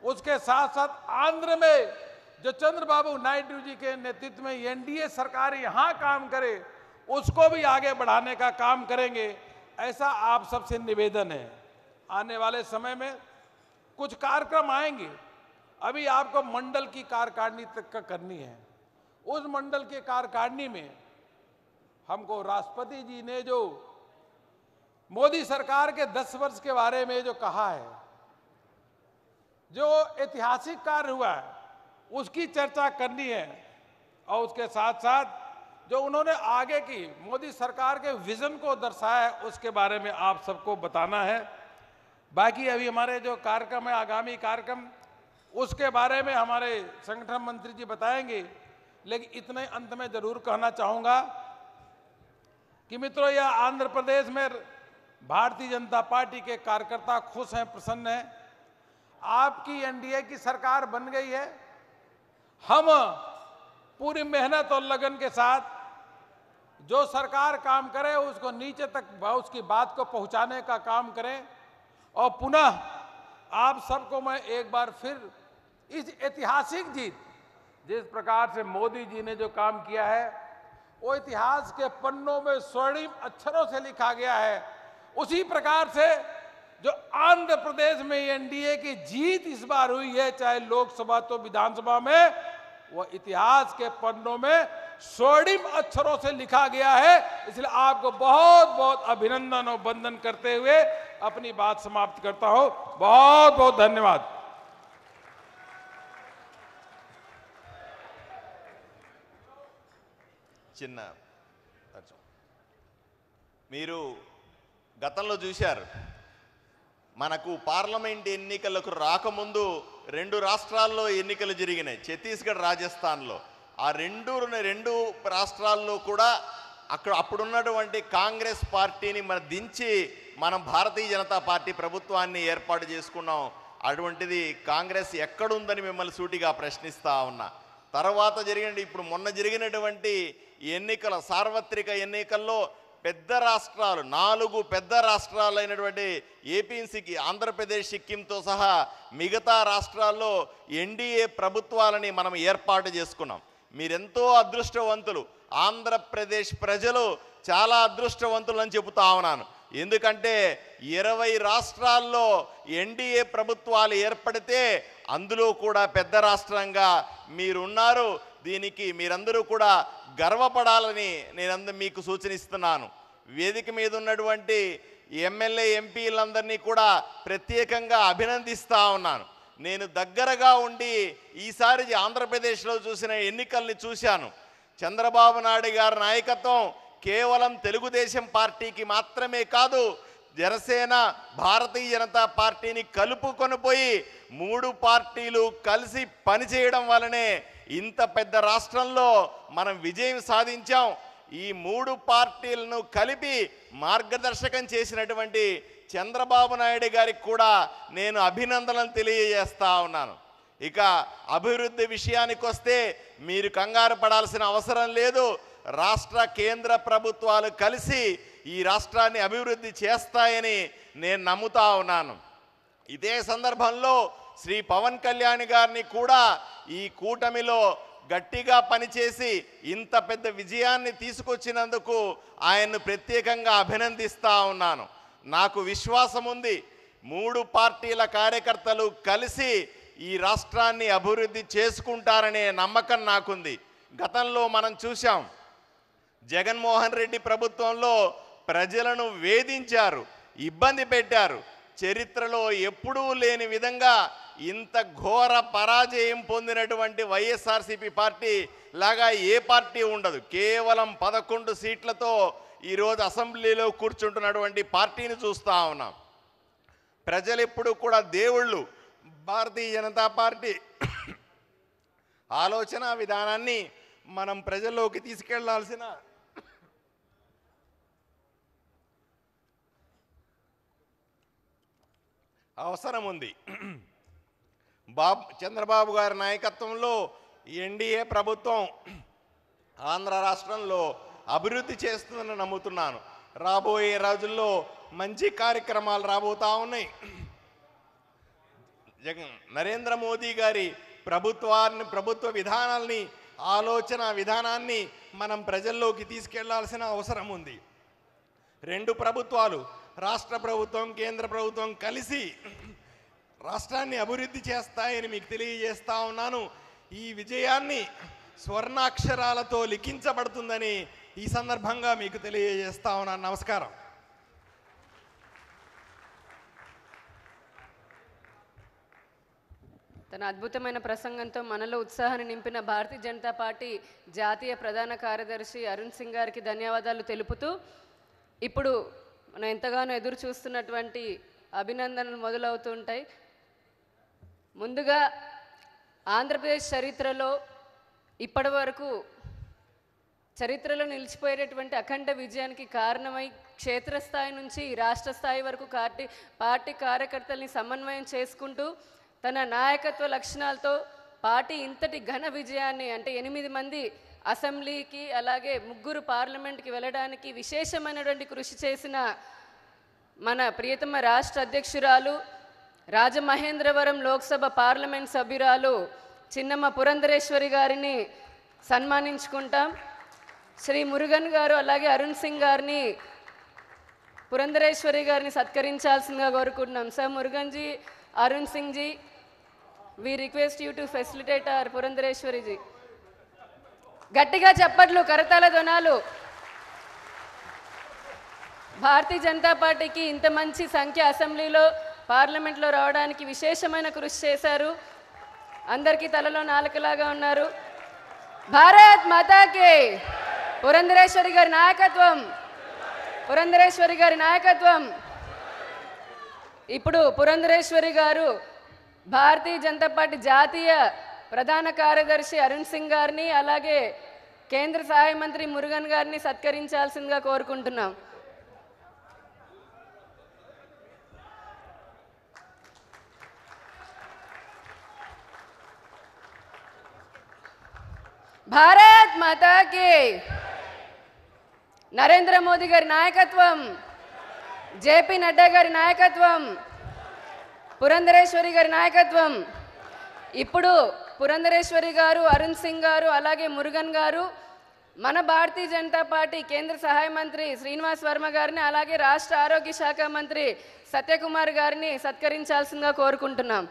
Speaker 5: उसके साथ साथ आंध्र में जो चंद्रबाबू नायडू जी के नेतृत्व में एनडीए सरकार यहां काम करे, उसको भी आगे बढ़ाने का काम करेंगे, ऐसा आप सबसे निवेदन है। आने वाले समय में कुछ कार्यक्रम आएंगे। अभी आपको मंडल की कार्यकारिणी तक का करनी है। उस मंडल की कार्यकारिणी में हमको राष्ट्रपति जी ने जो मोदी सरकार के 10 वर्ष के बारे में जो कहा है, जो ऐतिहासिक कार्य हुआ है, उसकी चर्चा करनी है, और उसके साथ साथ जो उन्होंने आगे की मोदी सरकार के विजन को दर्शाया है, उसके बारे में आप सबको बताना है। बाकी अभी हमारे जो कार्यक्रम है, आगामी कार्यक्रम, उसके बारे में हमारे संगठन मंत्री जी बताएंगे। लेकिन इतने अंत में जरूर कहना चाहूंगा कि मित्रों, यह आंध्र प्रदेश में भारतीय जनता पार्टी के कार्यकर्ता खुश हैं, प्रसन्न हैं। आपकी एनडीए की सरकार बन गई है। हम पूरी मेहनत और लगन के साथ जो सरकार काम करे उसको नीचे तक उसकी बात को पहुंचाने का काम करें। और पुनः आप सबको मैं एक बार फिर इस ऐतिहासिक जीत, जिस प्रकार से मोदी जी ने जो काम किया है वो इतिहास के पन्नों में स्वर्णिम अक्षरों से लिखा गया है, उसी प्रकार से जो आंध्र प्रदेश में एनडीए की जीत इस बार हुई है, चाहे लोकसभा तो विधानसभा में, वो इतिहास के पन्नों में स्वर्णिम अक्षरों से लिखा गया है। इसलिए आपको बहुत बहुत अभिनंदन और वंदन करते हुए अपनी बात समाप्त करता हूं। बहुत बहुत धन्यवाद।
Speaker 6: చిన్న మీరు గతంలో చూశారు, మనకు పార్లమెంట్ ఎన్నికలకు రాకముందు 2 రాష్ట్రాల్లో ఎన్నికలు జరిగినాయి, ఛత్తీస్గఢ్, రాజస్థాన్లో. ఆ రెండు రాష్ట్రాల్లో కూడా అప్పుడున్నటువంటి కాంగ్రెస్ పార్టీని దించి మనం భారతీయ జనతా పార్టీ ప్రభుత్వాన్ని ఏర్పాటు చేసుకున్నాం. అటువంటిది కాంగ్రెస్ ఎక్కడుందని మిమ్మల్ని సూటిగా ప్రశ్నిస్తా ఉన్నా. తర్వాత ఇప్పుడు మొన్న జరిగినటువంటి ఎన్నికల సార్వత్రిక ఎన్నికల్లో పెద్ద రాష్ట్రాలు 4 పెద్ద రాష్ట్రాలైనటువంటి ఏపీకి, ఆంధ్రప్రదేశ్, సిక్కింతో సహా మిగతా రాష్ట్రాల్లో ఎన్డీఏ ప్రభుత్వాలని మనం ఏర్పాటు చేసుకున్నాం. మీరెంతో అదృష్టవంతులు. ఆంధ్రప్రదేశ్ ప్రజలు చాలా అదృష్టవంతులు అని చెబుతా ఉన్నాను. ఎందుకంటే 20 రాష్ట్రాల్లో ఎన్డీఏ ప్రభుత్వాలు ఏర్పడితే అందులో కూడా పెద్ద రాష్ట్రంగా మీరున్నారు. దీనికి మీరందరూ కూడా గర్వపడాలని నేను మీకు సూచనిస్తున్నాను. వేదిక మీద ఉన్నటువంటి ఎమ్మెల్యే ఎంపీలందరినీ కూడా ప్రత్యేకంగా అభినందిస్తా ఉన్నాను. నేను దగ్గరగా ఉండి ఈసారి ఆంధ్రప్రదేశ్లో చూసిన ఎన్నికల్ని చూశాను. చంద్రబాబు నాయుడు గారి నాయకత్వం కేవలం తెలుగుదేశం పార్టీకి మాత్రమే కాదు, జనసేన, భారతీయ జనతా పార్టీని కలుపుకొని పోయి 3 పార్టీలు కలిసి పనిచేయడం వల్లనే ఇంత పెద్ద రాష్ట్రంలో మనం విజయం సాధించాం. ఈ 3 పార్టీలను కలిపి మార్గదర్శకం చేసినటువంటి చంద్రబాబు నాయుడు గారికి కూడా నేను అభినందనలు తెలియజేస్తా ఉన్నాను. ఇక అభివృద్ధి విషయానికి వస్తే మీరు కంగారు పడాల్సిన అవసరం లేదు. రాష్ట్ర కేంద్ర ప్రభుత్వాలు కలిసి ఈ రాష్ట్రాన్ని అభివృద్ధి చేస్తాయని నేను నమ్ముతా ఉన్నాను. ఇదే సందర్భంలో శ్రీ పవన్ కళ్యాణ్ గారిని కూడా ఈ కూటమిలో గట్టిగా పనిచేసి ఇంత పెద్ద విజయాన్ని తీసుకొచ్చినందుకు ఆయన్ను ప్రత్యేకంగా అభినందిస్తా ఉన్నాను. నాకు విశ్వాసం ఉంది, 3 పార్టీల కార్యకర్తలు కలిసి ఈ రాష్ట్రాన్ని అభివృద్ధి చేసుకుంటారనే నమ్మకం నాకుంది. గతంలో మనం చూశాం, జగన్మోహన్ రెడ్డి ప్రభుత్వంలో ప్రజలను వేధించారు, ఇబ్బంది పెట్టారు. చరిత్రలో ఎప్పుడూ లేని విధంగా ఇంత ఘోర పరాజయం పొందినటువంటి వైఎస్ఆర్సీపీ పార్టీ లాగా ఏ పార్టీ ఉండదు. కేవలం 11 సీట్లతో ఈరోజు అసెంబ్లీలో కూర్చుంటున్నటువంటి పార్టీని చూస్తూ ఉన్నాం. ప్రజలు ఎప్పుడు కూడా దేవుళ్ళు. భారతీయ జనతా పార్టీ ఆలోచన విధానాన్ని మనం ప్రజల్లోకి తీసుకెళ్లాల్సిన అవసరం ఉంది. చంద్రబాబు గారి నాయకత్వంలో ఎన్డీఏ ప్రభుత్వం ఆంధ్ర రాష్ట్రంలో అభివృద్ధి చేస్తుందని నమ్ముతున్నాను. రాబోయే రోజుల్లో మంచి కార్యక్రమాలు రాబోతా ఉన్నాయి. నరేంద్ర మోదీ గారి ప్రభుత్వ విధానాల్ని, ఆలోచన విధానాన్ని మనం ప్రజల్లోకి తీసుకెళ్లాల్సిన అవసరం ఉంది. 2 ప్రభుత్వాలు, రాష్ట్ర ప్రభుత్వం, కేంద్ర ప్రభుత్వం కలిసి రాష్ట్రాన్ని అభివృద్ధి చేస్తాయని మీకు తెలియజేస్తా ఉన్నాను. ఈ విజయాన్ని స్వర్ణాక్షరాలతో లిఖించబడుతుందని ఈ సందర్భంగా మీకు తెలియజేస్తా ఉన్నాను. నమస్కారం.
Speaker 2: తన అద్భుతమైన ప్రసంగంతో మనలో ఉత్సాహాన్ని నింపిన భారతీయ జనతా పార్టీ జాతీయ ప్రధాన కార్యదర్శి అరుణ్ సింగ్ గారికి ధన్యవాదాలు తెలుపుతూ, ఇప్పుడు మనం ఎంతగానో ఎదురు చూస్తున్నటువంటి అభినందనలు మొదలవుతుంటాయి. ముందుగా ఆంధ్రప్రదేశ్ చరిత్రలో ఇప్పటి వరకు చరిత్రలో నిలిచిపోయేటటువంటి అఖండ విజయానికి కారణమై క్షేత్రస్థాయి నుంచి రాష్ట్ర స్థాయి వరకు పార్టీ కార్యకర్తల్ని సమన్వయం చేసుకుంటూ తన నాయకత్వ లక్షణాలతో పార్టీ ఇంతటి ఘన విజయాన్ని అంటే 8 మంది అసెంబ్లీకి అలాగే 3 పార్లమెంట్కి వెళ్ళడానికి విశేషమైనటువంటి కృషి చేసిన మన ప్రియతమ రాష్ట్ర అధ్యక్షురాలు రాజమహేంద్రవరం లోక్సభ పార్లమెంట్ సభ్యురాలు చిన్నమ్మ పురంధరేశ్వరి గారిని సన్మానించుకుంటాం. శ్రీ మురుగన్ గారు అలాగే అరుణ్ సింగ్ గారిని పురంధరేశ్వరి గారిని సత్కరించాల్సిందిగా కోరుకుంటున్నాం. Sir Murugan ji, Arun Singh ji, we request you to facilitate our Purandeswari ji. గట్టిగా చప్పట్లు, కరతాళ ధ్వనాలు. భారతీయ జనతా పార్టీకి ఇంత మంచి సంఖ్య అసెంబ్లీలో పార్లమెంట్లో రావడానికి విశేషమైన కృషి చేశారు. అందరికీ తలలో నాలుకలాగా ఉన్నారు. భారత్ మాతాకి పురంధరేశ్వరి గారి నాయకత్వం, పురంధరేశ్వరి గారి నాయకత్వం. ఇప్పుడు పురంధరేశ్వరి గారు భారతీయ జనతా పార్టీ జాతీయ ప్రధాన కార్యదర్శి అరుణ్ సింగ్ గారిని అలాగే కేంద్ర సహాయ మంత్రి మురుగన్ గారిని సత్కరించాల్సిందిగా కోరుకుంటున్నాం. భారత్ మాతాకి నరేంద్ర మోదీ గారి నాయకత్వం, జేపీ నడ్డా గారి నాయకత్వం, పురంధరేశ్వరి గారి నాయకత్వం. ఇప్పుడు పురంధరేశ్వరి గారు, అరుణ్ సింగ్ గారు అలాగే మురుగన్ గారు మన భారతీయ జనతా పార్టీ కేంద్ర సహాయ మంత్రి శ్రీనివాస్ వర్మ గారిని అలాగే రాష్ట్ర ఆరోగ్య శాఖ మంత్రి సత్యకుమార్ గారిని సత్కరించాల్సిందిగా కోరుకుంటున్నాం.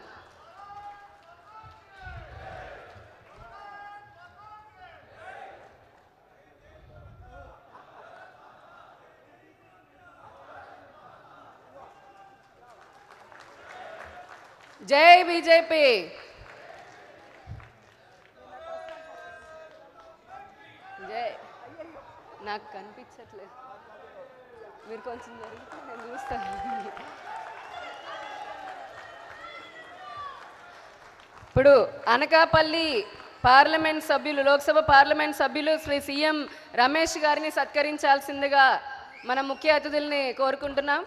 Speaker 2: జై బీజేపీ. జై. నాకు కనిపించట్లేదు, మీరు కొంచెం జరిగితే నేను చూస్తాను. ఇప్పుడు అనకాపల్లి పార్లమెంట్ సభ్యులు, లోక్సభ పార్లమెంట్ సభ్యులు శ్రీ సీఎం రమేష్ గారిని సత్కరించాల్సిందిగా మన ముఖ్య అతిథుల్ని కోరుకుంటున్నాం.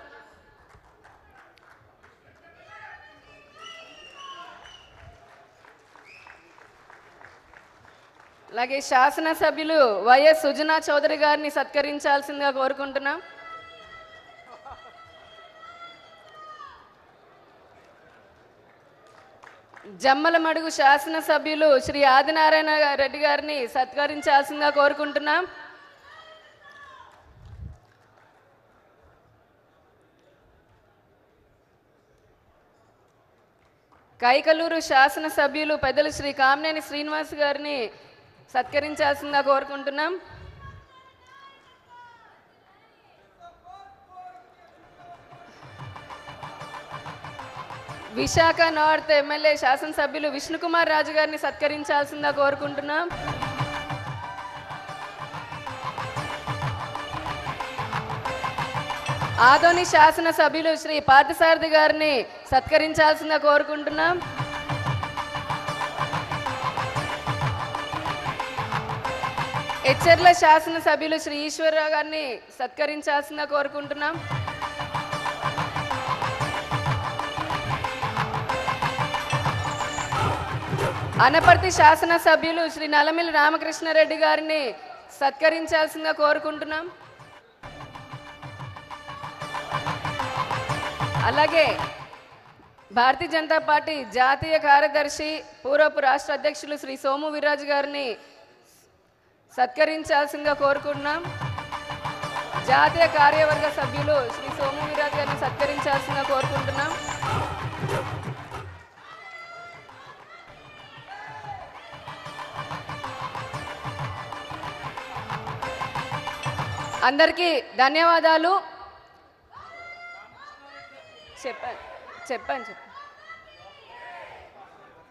Speaker 2: అలాగే శాసనసభ్యులు వైఎస్ సుజనా చౌదరి గారిని సత్కరించాల్సిందిగా కోరుకుంటున్నాం. జమ్మలమడుగు శాసనసభ్యులు శ్రీ ఆదినారాయణ రెడ్డి గారిని సత్కరించాల్సిందిగా కోరుకుంటున్నాం. కైకలూరు శాసనసభ్యులు పెద్దలు శ్రీ కామినేని శ్రీనివాస్ గారిని సత్కరించాల్సిందిగా కోరుకుంటున్నాం. విశాఖ నార్త్ ఎమ్మెల్యే శాసనసభ్యులు విష్ణుకుమార్ రాజు గారిని సత్కరించాల్సిందిగా కోరుకుంటున్నాం. ఆదోని శాసనసభ్యులు శ్రీ పార్థసారథి గారిని సత్కరించాల్సిందిగా కోరుకుంటున్నాం. ఎచ్చెర్ల శాసనసభ్యులు శ్రీ ఈశ్వరరావు గారిని సత్కరించాల్సిందిగా కోరుకుంటున్నాం. అనపర్తి శాసనసభ్యులు శ్రీ నల్లమిల్లి రామకృష్ణారెడ్డి గారిని సత్కరించాల్సిందిగా కోరుకుంటున్నాం. అలాగే భారతీయ జనతా పార్టీ జాతీయ కార్యదర్శి పూర్వపు రాష్ట్ర అధ్యక్షులు శ్రీ సోము వీర్రాజు గారిని సత్కరించాల్సిందిగా కోరుకుంటున్నాం. జాతీయ కార్యవర్గ సభ్యులు శ్రీ సోము వీర్రాజు గారిని సత్కరించాల్సిందిగా కోరుకుంటున్నాం. అందరికీ ధన్యవాదాలు. చెప్పండి.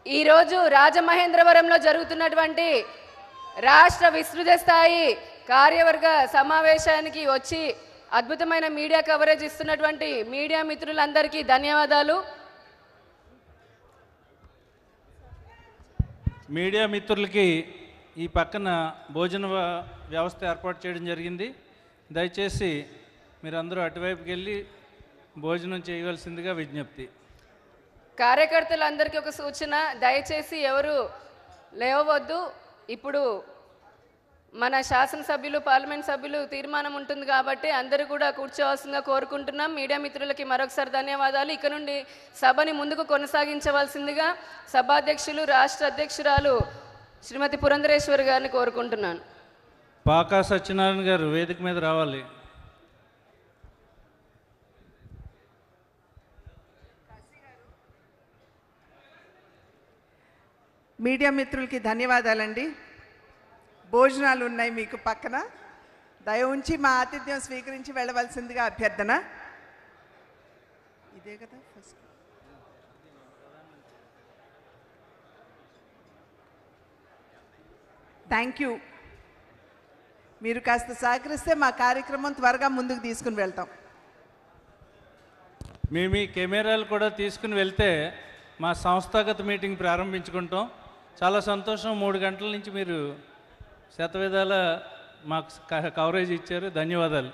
Speaker 2: ఈరోజు రాజమహేంద్రవరంలో జరుగుతున్నటువంటి రాష్ట్ర విస్తృత స్థాయి కార్యవర్గ సమావేశానికి వచ్చి అద్భుతమైన మీడియా కవరేజ్ ఇస్తున్నటువంటి మీడియా మిత్రులందరికీ ధన్యవాదాలు.
Speaker 7: మీడియా మిత్రులకి ఈ పక్కన భోజన వ్యవస్థ ఏర్పాటు చేయడం జరిగింది. దయచేసి మీరందరూ అటువైపుకి వెళ్ళి భోజనం చేయవలసిందిగా విజ్ఞప్తి.
Speaker 2: కార్యకర్తలందరికీ ఒక సూచన, దయచేసి ఎవరు లేవవద్దు. ఇప్పుడు మన శాసనసభ్యులు, పార్లమెంట్ సభ్యులు తీర్మానం ఉంటుంది కాబట్టి అందరూ కూడా కూర్చోవాల్సిందిగా కోరుకుంటున్నాం. మీడియా మిత్రులకి మరొకసారి ధన్యవాదాలు. ఇక నుండి సభని ముందుకు కొనసాగించవలసిందిగా సభాధ్యక్షులు, రాష్ట్ర అధ్యక్షురాలు శ్రీమతి పురంధరేశ్వరి గారిని కోరుకుంటున్నాను.
Speaker 7: పాకా సత్యనారాయణ గారు వేదిక మీద రావాలి.
Speaker 4: మీడియా మిత్రులకి ధన్యవాదాలండి. భోజనాలు ఉన్నాయి మీకు పక్కన, దయ ఉంచి మా ఆతిథ్యం స్వీకరించి వెళ్ళవలసిందిగా అభ్యర్థన. ఇదే కదా ఫస్ట్. Thank you. మీరు కాస్త సహకరిస్తే మా కార్యక్రమం త్వరగా ముందుకు తీసుకుని వెళ్తాం.
Speaker 7: మేము ఈ కెమెరాలు కూడా తీసుకుని వెళ్తే మా సంస్థాగత మీటింగ్ ప్రారంభించుకుంటాం. చాలా సంతోషం. 3 గంటల నుంచి మీరు శతవిధాల మాకు కవరేజ్ ఇచ్చారు. ధన్యవాదాలు.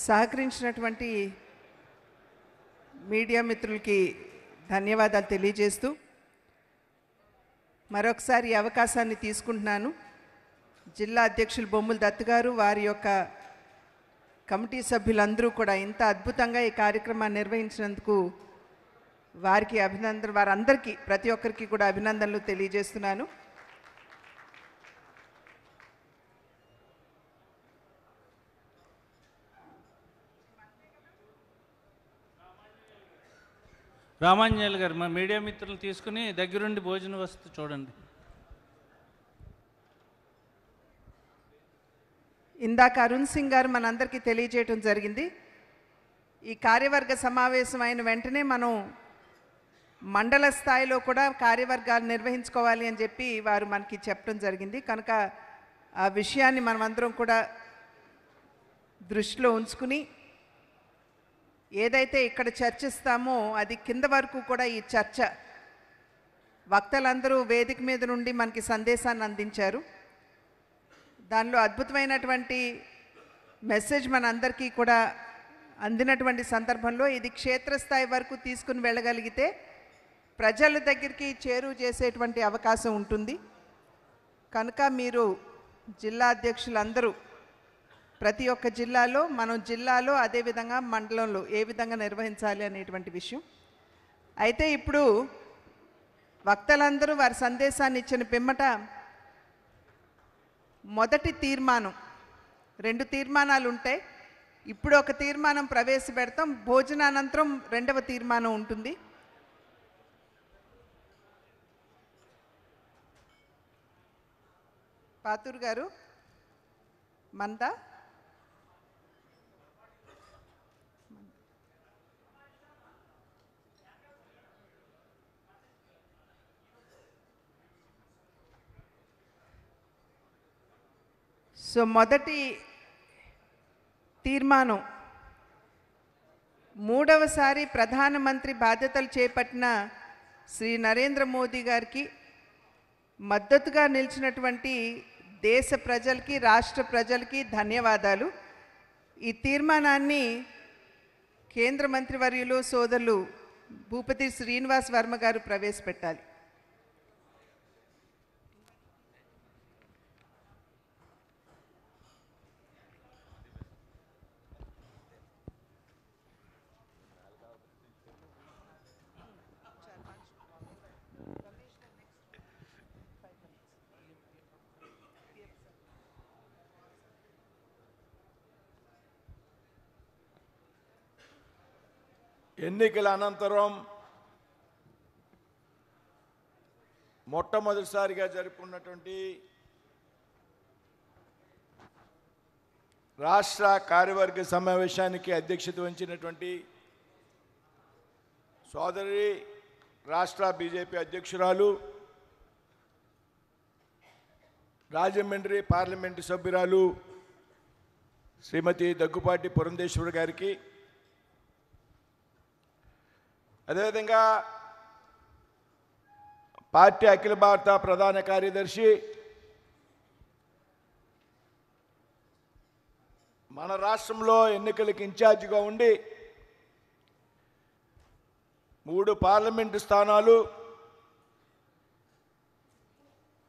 Speaker 4: సహకరించినటువంటి మీడియా మిత్రులకి ధన్యవాదాలు తెలియజేస్తూ మరొకసారి ఈ అవకాశాన్ని తీసుకుంటున్నాను. జిల్లా అధ్యక్షులు బొమ్ముల దత్తు గారు, వారి యొక్క కమిటీ సభ్యులందరూ కూడా ఇంత అద్భుతంగా ఈ కార్యక్రమాన్ని నిర్వహించినందుకు వారికి అభినందన, వారందరికీ ప్రతి ఒక్కరికి కూడా అభినందనలు తెలియజేస్తున్నాను.
Speaker 7: రామాంజనేయులు గారు, మా మీడియా మిత్రులు తీసుకుని దగ్గరుండి భోజన వస్తు చూడండి.
Speaker 4: ఇందాక అరుణ్ సింగ్ గారు మనందరికీ తెలియజేయటం జరిగింది. ఈ కార్యవర్గ సమావేశం అయిన వెంటనే మనం మండల స్థాయిలో కూడా కార్యవర్గాలు నిర్వహించుకోవాలి అని చెప్పి వారు మనకి చెప్పడం జరిగింది. కనుక ఆ విషయాన్ని మనమందరం కూడా దృష్టిలో ఉంచుకుని ఏదైతే ఇక్కడ చర్చిస్తామో అది కింద వరకు కూడా ఈ చర్చ, వక్తలందరూ వేదిక మీద నుండి మనకి సందేశాన్ని అందించారు. దానిలో అద్భుతమైనటువంటి మెసేజ్ మనందరికీ కూడా అందినటువంటి సందర్భంలో ఇది క్షేత్రస్థాయి వరకు తీసుకుని వెళ్ళగలిగితే ప్రజల దగ్గరికి చేరువ చేసేటువంటి అవకాశం ఉంటుంది. కనుక మీరు జిల్లా అధ్యక్షులందరూ ప్రతి ఒక్క జిల్లాలో, మనం జిల్లాలో అదేవిధంగా మండలంలో ఏ విధంగా నిర్వహించాలి అనేటువంటి విషయం. అయితే ఇప్పుడు వక్తలందరూ వారి సందేశాన్ని ఇచ్చిన పిమ్మట మొదటి తీర్మానం, 2 తీర్మానాలు ఉంటాయి. ఇప్పుడు ఒక తీర్మానం ప్రవేశపెడతాం, భోజనానంతరం 2వ తీర్మానం ఉంటుంది. పాతూరు గారు మందా సో మొదటి తీర్మానం, 3వసారి ప్రధానమంత్రి బాధ్యతలు చేపట్టిన శ్రీ నరేంద్ర మోదీ గారికి మద్దతుగా నిలిచినటువంటి దేశ ప్రజలకి, రాష్ట్ర ప్రజలకి ధన్యవాదాలు. ఈ తీర్మానాన్ని కేంద్ర మంత్రివర్యులు సోదరులు భూపతి శ్రీనివాస్ వర్మ గారు ప్రవేశపెట్టాలి.
Speaker 8: ఎన్నికల అనంతరం మొట్టమొదటిసారిగా జరుపుకున్నటువంటి రాష్ట్ర కార్యవర్గ సమావేశానికి అధ్యక్షత వహించినటువంటి సోదరి రాష్ట్ర బీజేపీ అధ్యక్షురాలు, రాజమండ్రి పార్లమెంటు సభ్యురాలు శ్రీమతి దగ్గుపాటి పురంధేశ్వరి గారికి, అదేవిధంగా పార్టీ అఖిల భారత ప్రధాన కార్యదర్శి, మన రాష్ట్రంలో ఎన్నికలకు ఇన్ఛార్జిగా ఉండి 3 పార్లమెంటు స్థానాలు,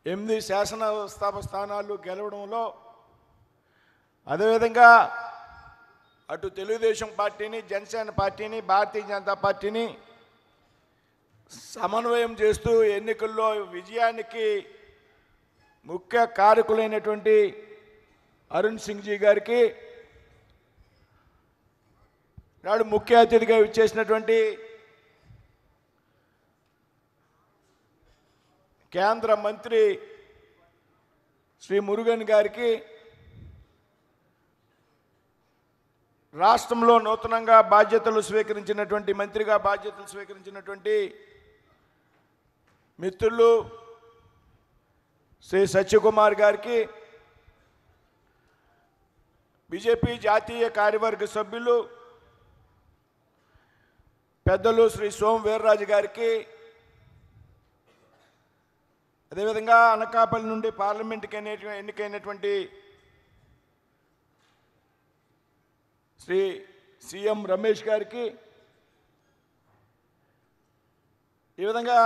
Speaker 8: 8 శాసనసభ స్థానాలు గెలవడంలో, అదేవిధంగా అటు తెలుగుదేశం పార్టీని, జనసేన పార్టీని, భారతీయ జనతా పార్టీని సమన్వయం చేస్తూ ఎన్నికల్లో విజయానికి ముఖ్య కారకులైనటువంటి అరుణ్ సింగ్ జీ గారికి, నాడు ముఖ్య అతిథిగా విచ్చేసినటువంటి కేంద్ర మంత్రి శ్రీ మురుగన్ గారికి, రాష్ట్రంలో నూతనంగా బాధ్యతలు స్వీకరించినటువంటి మంత్రిగా బాధ్యతలు స్వీకరించినటువంటి మిత్రులు శ్రీ సత్యకుమార్ గారికి, బీజేపీ జాతీయ కార్యవర్గ సభ్యులు పెద్దలు శ్రీ సోమ్ వీర్రాజు గారికి, అదేవిధంగా అనకాపల్లి నుండి పార్లమెంటుకి ఎన్నికైనటువంటి శ్రీ సిఎం రమేష్ గారికి, ఈ విధంగా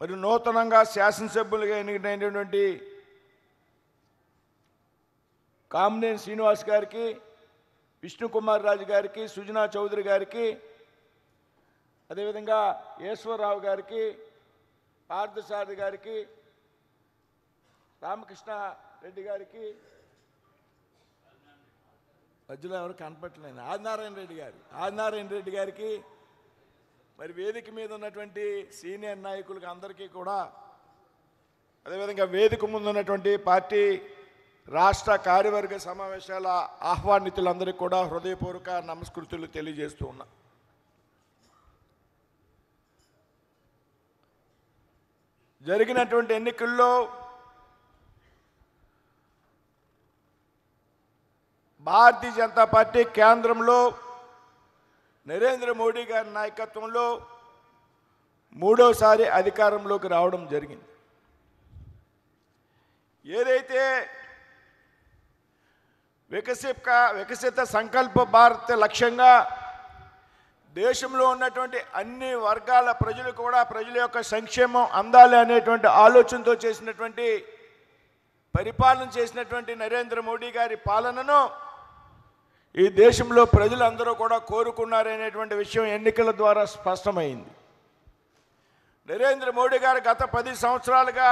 Speaker 8: మరి నూతనంగా శాసనసభ్యులుగా ఎన్నికైనటువంటి కామినేని శ్రీనివాస్ గారికి, విష్ణుకుమార్ రాజు గారికి, సుజనా చౌదరి గారికి, అదేవిధంగా ఈశ్వరరావు గారికి, పార్థసారథి గారికి, రామకృష్ణ రెడ్డి గారికి, మధ్యలో ఎవరు కనపట్టలేదు, ఆదినారాయణ రెడ్డి గారికి, మరి వేదిక మీద ఉన్నటువంటి సీనియర్ నాయకులకి అందరికీ కూడా, అదేవిధంగా వేదిక ముందు ఉన్నటువంటి పార్టీ రాష్ట్ర కార్యవర్గ సమావేశాల ఆహ్వానితులందరికీ కూడా హృదయపూర్వక నమస్కృతులు తెలియజేస్తూ ఉన్నా. జరిగినటువంటి ఎన్నికల్లో భారతీయ జనతా పార్టీ కేంద్రంలో నరేంద్ర మోడీ గారి నాయకత్వంలో 3వసారి అధికారంలోకి రావడం జరిగింది. ఏదైతే వికసిత సంకల్ప భారత్ లక్ష్యంగా దేశంలో ఉన్నటువంటి అన్ని వర్గాల ప్రజలు కూడా ప్రజల యొక్క సంక్షేమం అందాలి అనేటువంటి ఆలోచనతో చేసినటువంటి పరిపాలన చేసినటువంటి నరేంద్ర మోడీ గారి పాలనను ఈ దేశంలో ప్రజలందరూ కూడా కోరుకున్నారనేటువంటి విషయం ఎన్నికల ద్వారా స్పష్టమైంది. నరేంద్ర మోడీ గారు గత 10 సంవత్సరాలుగా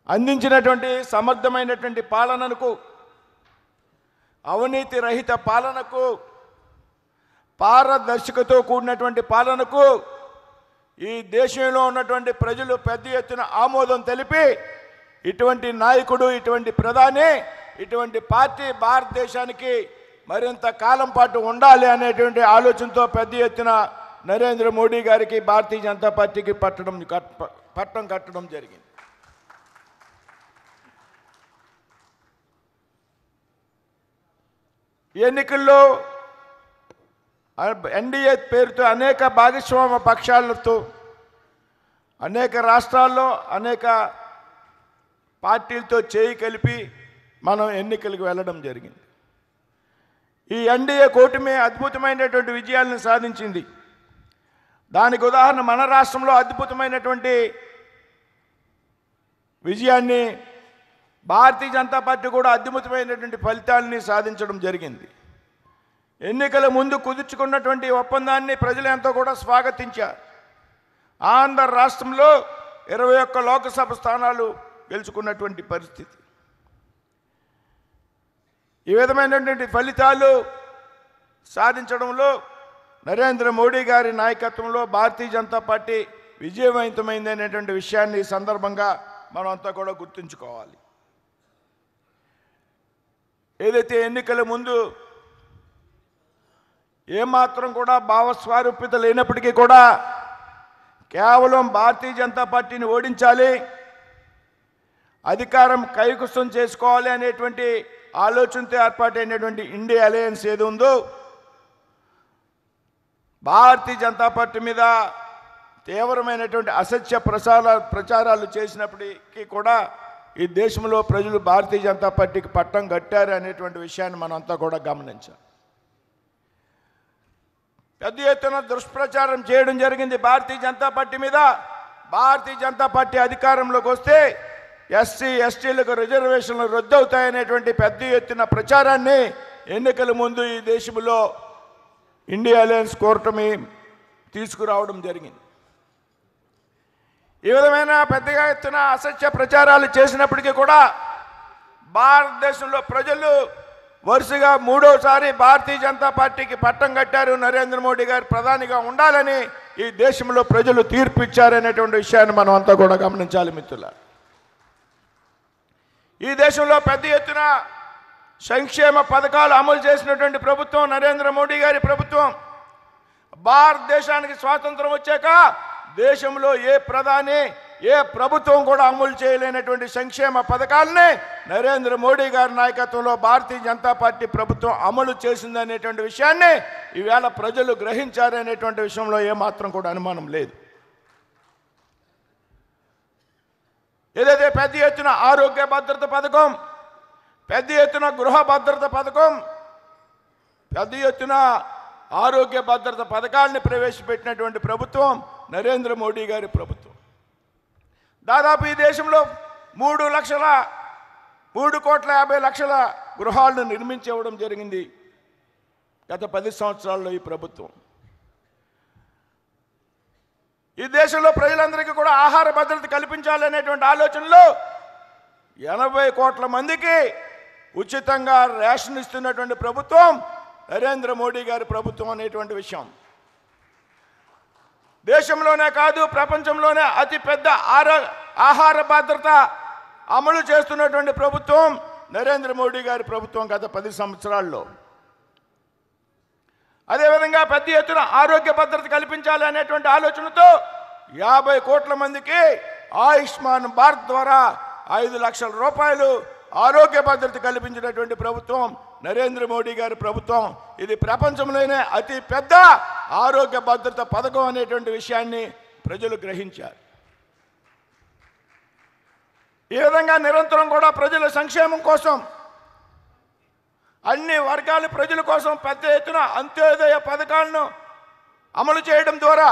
Speaker 8: అందించినటువంటి సమర్థమైనటువంటి పాలనకు, అవినీతి రహిత పాలనకు, పారదర్శకతో కూడినటువంటి పాలనకు ఈ దేశంలో ఉన్నటువంటి ప్రజలు పెద్ద ఎత్తున ఆమోదం తెలిపి ఇటువంటి నాయకుడు, ఇటువంటి ప్రధాని, ఇటువంటి పార్టీ భారతదేశానికి మరింత కాలం పాటు ఉండాలి అనేటువంటి ఆలోచనతో పెద్ద ఎత్తున నరేంద్ర మోడీ గారికి భారతీయ జనతా పార్టీకి పట్టం కట్టడం జరిగింది. ఎన్నికల్లో ఎన్డీఏ పేరుతో అనేక భాగస్వామ్య పక్షాలతో అనేక రాష్ట్రాల్లో అనేక పార్టీలతో చేయి కలిపి మనం ఎన్నికలకు వెళ్ళడం జరిగింది. ఈ ఎన్డీఏ కూటమి అద్భుతమైనటువంటి విజయాలను సాధించింది. దానికి ఉదాహరణ మన రాష్ట్రంలో అద్భుతమైనటువంటి విజయాన్ని, భారతీయ జనతా పార్టీ కూడా అద్భుతమైనటువంటి ఫలితాలని సాధించడం జరిగింది. ఎన్నికల ముందు కుదుర్చుకున్నటువంటి ఒప్పందాన్ని ప్రజలు ఎంతో కూడా స్వాగతించారు. ఆంధ్ర రాష్ట్రంలో 21 లోక్సభ స్థానాలు గెలుచుకున్నటువంటి పరిస్థితి. ఈ విధమైనటువంటి ఫలితాలు సాధించడంలో నరేంద్ర మోడీ గారి నాయకత్వంలో భారతీయ జనతా పార్టీ విజయవంతమైంది అనేటువంటి విషయాన్ని ఈ సందర్భంగా మనం అంతా కూడా గుర్తుంచుకోవాలి. ఏదైతే ఎన్నికల ముందు ఏమాత్రం కూడా భావస్వారూప్యత లేనప్పటికీ కూడా కేవలం భారతీయ జనతా పార్టీని ఓడించాలి, అధికారం కైవసం చేసుకోవాలి అనేటువంటి ఆలోచనతో ఏర్పాటైనటువంటి ఇండియా అలయన్స్ ఏది ఉందో భారతీయ జనతా పార్టీ మీద తీవ్రమైనటువంటి అసత్య ప్రచారాలు చేసినప్పటికీ కూడా ఈ దేశంలో ప్రజలు భారతీయ జనతా పార్టీకి పట్టం కట్టారు అనేటువంటి విషయాన్ని మనం అంతా కూడా గమనించాలి. పెద్ద ఎత్తున దుష్ప్రచారం చేయడం జరిగింది భారతీయ జనతా పార్టీ మీద. భారతీయ జనతా పార్టీ అధికారంలోకి వస్తే ఎస్సీ ఎస్టీలకు రిజర్వేషన్లు రద్దవుతాయనేటువంటి పెద్ద ఎత్తున ప్రచారాన్ని ఎన్నికల ముందు ఈ దేశంలో ఇండియా అలయన్స్ కూటమి తీసుకురావడం జరిగింది. ఈ విధమైన పెద్దగా ఎత్తున అసత్య ప్రచారాలు చేసినప్పటికీ కూడా భారతదేశంలో ప్రజలు వరుసగా మూడోసారి భారతీయ జనతా పార్టీకి పట్టం కట్టారు. నరేంద్ర మోడీ గారు ప్రధానిగా ఉండాలని ఈ దేశంలో ప్రజలు తీర్పు ఇచ్చారనేటువంటి విషయాన్ని మనం అంతా కూడా గమనించాలి మిత్రులారా. ఈ దేశంలో పెద్ద ఎత్తున సంక్షేమ పథకాలు అమలు చేసినటువంటి ప్రభుత్వం నరేంద్ర మోడీ గారి ప్రభుత్వం. భారతదేశానికి స్వాతంత్రం వచ్చాక దేశంలో ఏ ప్రధాని ఏ ప్రభుత్వం కూడా అమలు చేయలేనటువంటి సంక్షేమ పథకాలని నరేంద్ర మోడీ గారి నాయకత్వంలో భారతీయ జనతా పార్టీ ప్రభుత్వం అమలు చేసిందనేటువంటి విషయాన్ని ఈవేళ ప్రజలు గ్రహించారనేటువంటి విషయంలో ఏమాత్రం కూడా అనుమానం లేదు. ఏదైతే పెద్ద ఎత్తున ఆరోగ్య భద్రత పథకం, పెద్ద ఎత్తున గృహ భద్రత పథకం, పెద్ద ఎత్తున ఆరోగ్య భద్రత పథకాలని ప్రవేశపెట్టినటువంటి ప్రభుత్వం నరేంద్ర మోడీ గారి ప్రభుత్వం. దాదాపు ఈ దేశంలో 3,50,00,000 గృహాలను నిర్మించడం జరిగింది గత 10 సంవత్సరాల్లో ఈ ప్రభుత్వం. ఈ దేశంలో ప్రజలందరికీ కూడా ఆహార భద్రత కల్పించాలనేటువంటి ఆలోచనలో 80 కోట్ల మందికి ఉచితంగా రేషన్ ఇస్తున్నటువంటి ప్రభుత్వం నరేంద్ర మోడీ గారి ప్రభుత్వం అనేటువంటి విషయం. దేశంలోనే కాదు ప్రపంచంలోనే అతిపెద్ద ఆహార భద్రత అమలు చేస్తున్నటువంటి ప్రభుత్వం నరేంద్ర మోడీ గారి ప్రభుత్వం గత 10 సంవత్సరాల్లో. అదేవిధంగా పెద్ద ఎత్తున ఆరోగ్య భద్రత కల్పించాలి అనేటువంటి ఆలోచనతో 50 కోట్ల మందికి ఆయుష్మాన్ భారత్ ద్వారా 5 లక్షల రూపాయలు ఆరోగ్య భద్రత కల్పించినటువంటి ప్రభుత్వం నరేంద్ర మోడీ గారి ప్రభుత్వం. ఇది ప్రపంచంలోనే అతి పెద్ద ఆరోగ్య భద్రత పథకం అనేటువంటి విషయాన్ని ప్రజలు గ్రహించారు. ఈ విధంగా నిరంతరం కూడా ప్రజల సంక్షేమం కోసం అన్ని వర్గాల ప్రజల కోసం పెద్ద ఎత్తున అంత్యోదయ పథకాలను అమలు చేయడం ద్వారా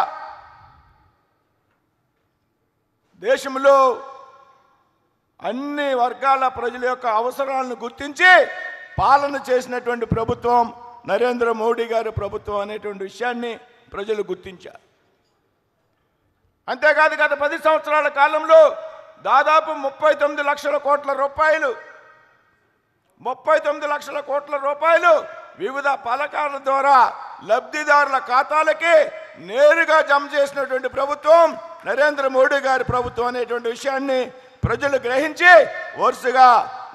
Speaker 8: దేశంలో అన్ని వర్గాల ప్రజల యొక్క అవసరాలను గుర్తించి పాలన చేసినటువంటి ప్రభుత్వం నరేంద్ర మోడీ గారి ప్రభుత్వం అనేటువంటి విషయాన్ని ప్రజలు గుర్తించారు. అంతేకాదు గత 10 సంవత్సరాల కాలంలో దాదాపు 39 లక్షల కోట్ల రూపాయలు వివిధ పథకాల ద్వారా లబ్ధిదారుల ఖాతాలకి నేరుగా జమ చేసినటువంటి ప్రభుత్వం నరేంద్ర మోడీ గారి ప్రభుత్వం అనేటువంటి విషయాన్ని ప్రజలు గ్రహించి వరుసగా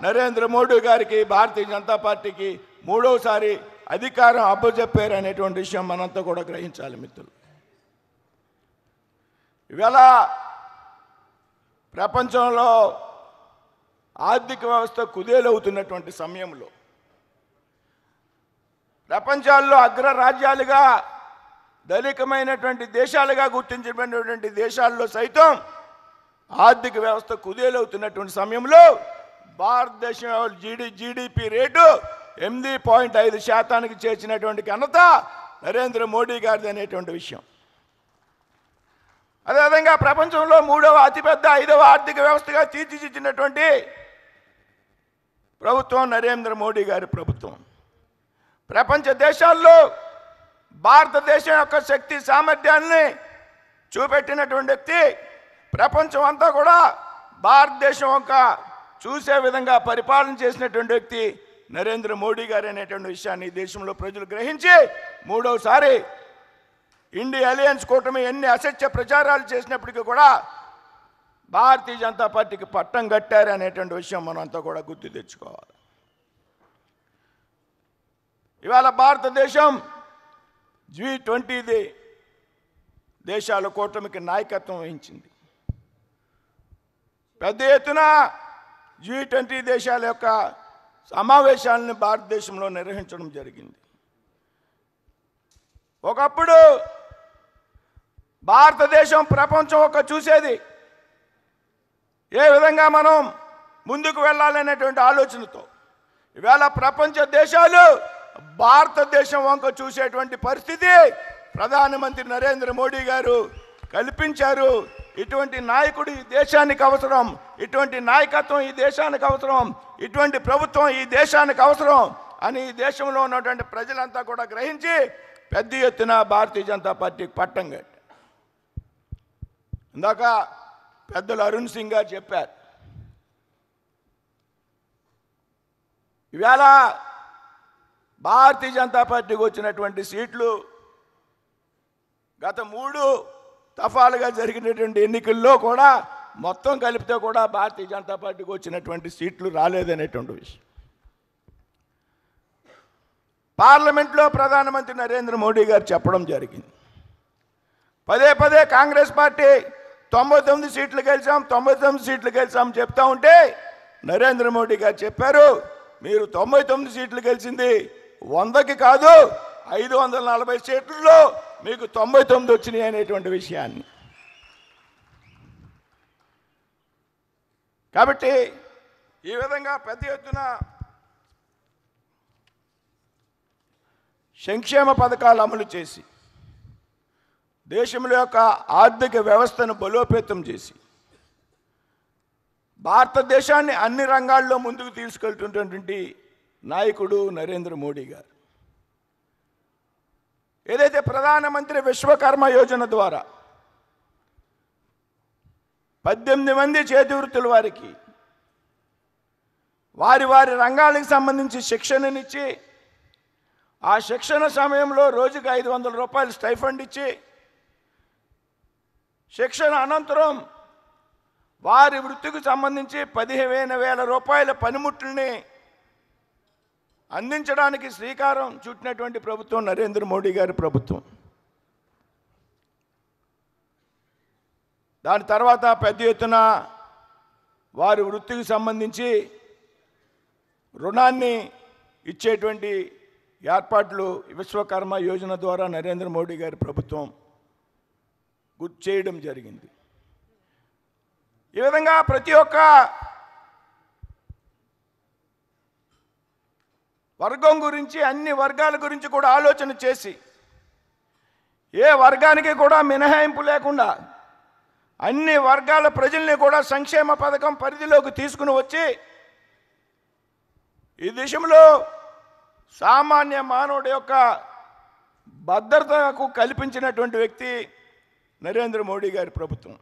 Speaker 8: నరేంద్ర మోడీ గారికి భారతీయ జనతా పార్టీకి మూడోసారి అధికారం అప్పచెప్పారు అనేటువంటి విషయం మనంతా కూడా గ్రహించాలి మిత్రులు. ఇవాళ ప్రపంచంలో ఆర్థిక వ్యవస్థ కుదేలవుతున్నటువంటి సమయంలో ప్రపంచాల్లో అగ్రరాజ్యాలుగా ధనికమైనటువంటి దేశాలుగా గుర్తించబడినటువంటి దేశాల్లో సైతం ఆర్థిక వ్యవస్థ కుదేలవుతున్నటువంటి సమయంలో భారతదేశం జీడిపి రేటు 8.5% చేర్చినటువంటి ఘనత నరేంద్ర మోడీ గారిది అనేటువంటి విషయం. అదేవిధంగా ప్రపంచంలో 3వ అతిపెద్ద 5వ ఆర్థిక వ్యవస్థగా తీర్చిదిద్దినటువంటి ప్రభుత్వం నరేంద్ర మోడీ గారి ప్రభుత్వం. ప్రపంచ దేశాల్లో భారతదేశం యొక్క శక్తి సామర్థ్యాన్ని చూపెట్టినటువంటి వ్యక్తి, ప్రపంచం అంతా కూడా భారతదేశం యొక్క చూసే విధంగా పరిపాలన చేసినటువంటి వ్యక్తి నరేంద్ర మోడీ గారు అనేటువంటి విషయాన్ని దేశంలో ప్రజలు గ్రహించి మూడవసారి ఇండియా అలయన్స్ కూటమి ఎన్ని అసత్య ప్రచారాలు చేసినప్పటికీ కూడా భారతీయ జనతా పార్టీకి పట్టం కట్టారు అనేటువంటి విషయం మనం అంతా కూడా గుర్తు తెచ్చుకోవాలి. ఇవాళ భారతదేశం G20 దేశాల కూటమికి నాయకత్వం వహించింది. పెద్ద ఎత్తున G20 దేశాల యొక్క సమావేశాలను భారతదేశంలో నిర్వహించడం జరిగింది. ఒకప్పుడు భారతదేశం ప్రపంచం ఒక చూసేది, ఏ విధంగా మనం ముందుకు వెళ్ళాలనేటువంటి ఆలోచనతో ఇవాళ ప్రపంచ దేశాలు భారతదేశం వంక చూసేటువంటి పరిస్థితి ప్రధానమంత్రి నరేంద్ర మోడీ గారు కల్పించారు. ఇటువంటి నాయకుడు ఈ దేశానికి అవసరం, ఇటువంటి నాయకత్వం ఈ దేశానికి అవసరం, ఇటువంటి ప్రభుత్వం ఈ దేశానికి అవసరం అని ఈ దేశంలో ఉన్నటువంటి ప్రజలంతా కూడా గ్రహించి పెద్ద ఎత్తున భారతీయ జనతా పార్టీకి పట్టం కట్టారు. ఇందాక పెద్దలు అరుణ్ సింగ్ గారు చెప్పారు, ఇవాళ భారతీయ జనతా పార్టీకి వచ్చినటువంటి సీట్లు గత 3 దఫాలుగా జరిగినటువంటి ఎన్నికల్లో కూడా మొత్తం కలిపితే కూడా భారతీయ జనతా పార్టీకి వచ్చినటువంటి సీట్లు రాలేదనేటువంటి విషయం. పార్లమెంట్లో ప్రధానమంత్రి నరేంద్ర మోడీ గారు చెప్పడం జరిగింది. పదే కాంగ్రెస్ పార్టీ 99 సీట్లు గెలిచాం 99 సీట్లు గెలిచాం చెప్తా ఉంటే నరేంద్ర మోడీ గారు చెప్పారు, మీరు 99 సీట్లు గెలిచింది 100కి కాదు, 540 సీట్లలో మీకు 99 వచ్చినాయి అనేటువంటి విషయాన్ని. కాబట్టి ఈ విధంగా పెద్ద ఎత్తున సంక్షేమ పథకాలు అమలు చేసి దేశంలో యొక్క ఆర్థిక వ్యవస్థను బలోపేతం చేసి భారతదేశాన్ని అన్ని రంగాల్లో ముందుకు తీసుకెళ్తున్నటువంటి నాయకుడు నరేంద్ర మోడీ గారు. ఏదైతే ప్రధానమంత్రి విశ్వకర్మ యోజన ద్వారా 18 మంది చేతివృత్తుల వారికి వారి రంగాలకు సంబంధించి శిక్షణనిచ్చి ఆ శిక్షణ సమయంలో రోజుకి 500 రూపాయలు స్టైఫండ్ ఇచ్చి శిక్షణ అనంతరం వారి వృత్తికి సంబంధించి 15,000 రూపాయల పనిముట్లని అందించడానికి శ్రీకారం చుట్టినటువంటి ప్రభుత్వం నరేంద్ర మోడీ గారి ప్రభుత్వం. దాని తర్వాత పెద్ద ఎత్తున వారి వృత్తికి సంబంధించి రుణాన్ని ఇచ్చేటువంటి ఏర్పాట్లు విశ్వకర్మ యోజన ద్వారా నరేంద్ర మోడీ గారి ప్రభుత్వం గుర్తు చేయడం జరిగింది. ఈ విధంగా ప్రతి ఒక్క వర్గం గురించి అన్ని వర్గాల గురించి కూడా ఆలోచన చేసి ఏ వర్గానికి కూడా మినహాయింపు లేకుండా అన్ని వర్గాల ప్రజల్ని కూడా సంక్షేమ పథకం పరిధిలోకి తీసుకుని వచ్చి ఈ దేశంలో సామాన్య మానవుడి యొక్క భద్రతకు కల్పించినటువంటి వ్యక్తి నరేంద్ర మోడీ గారి ప్రభుత్వం.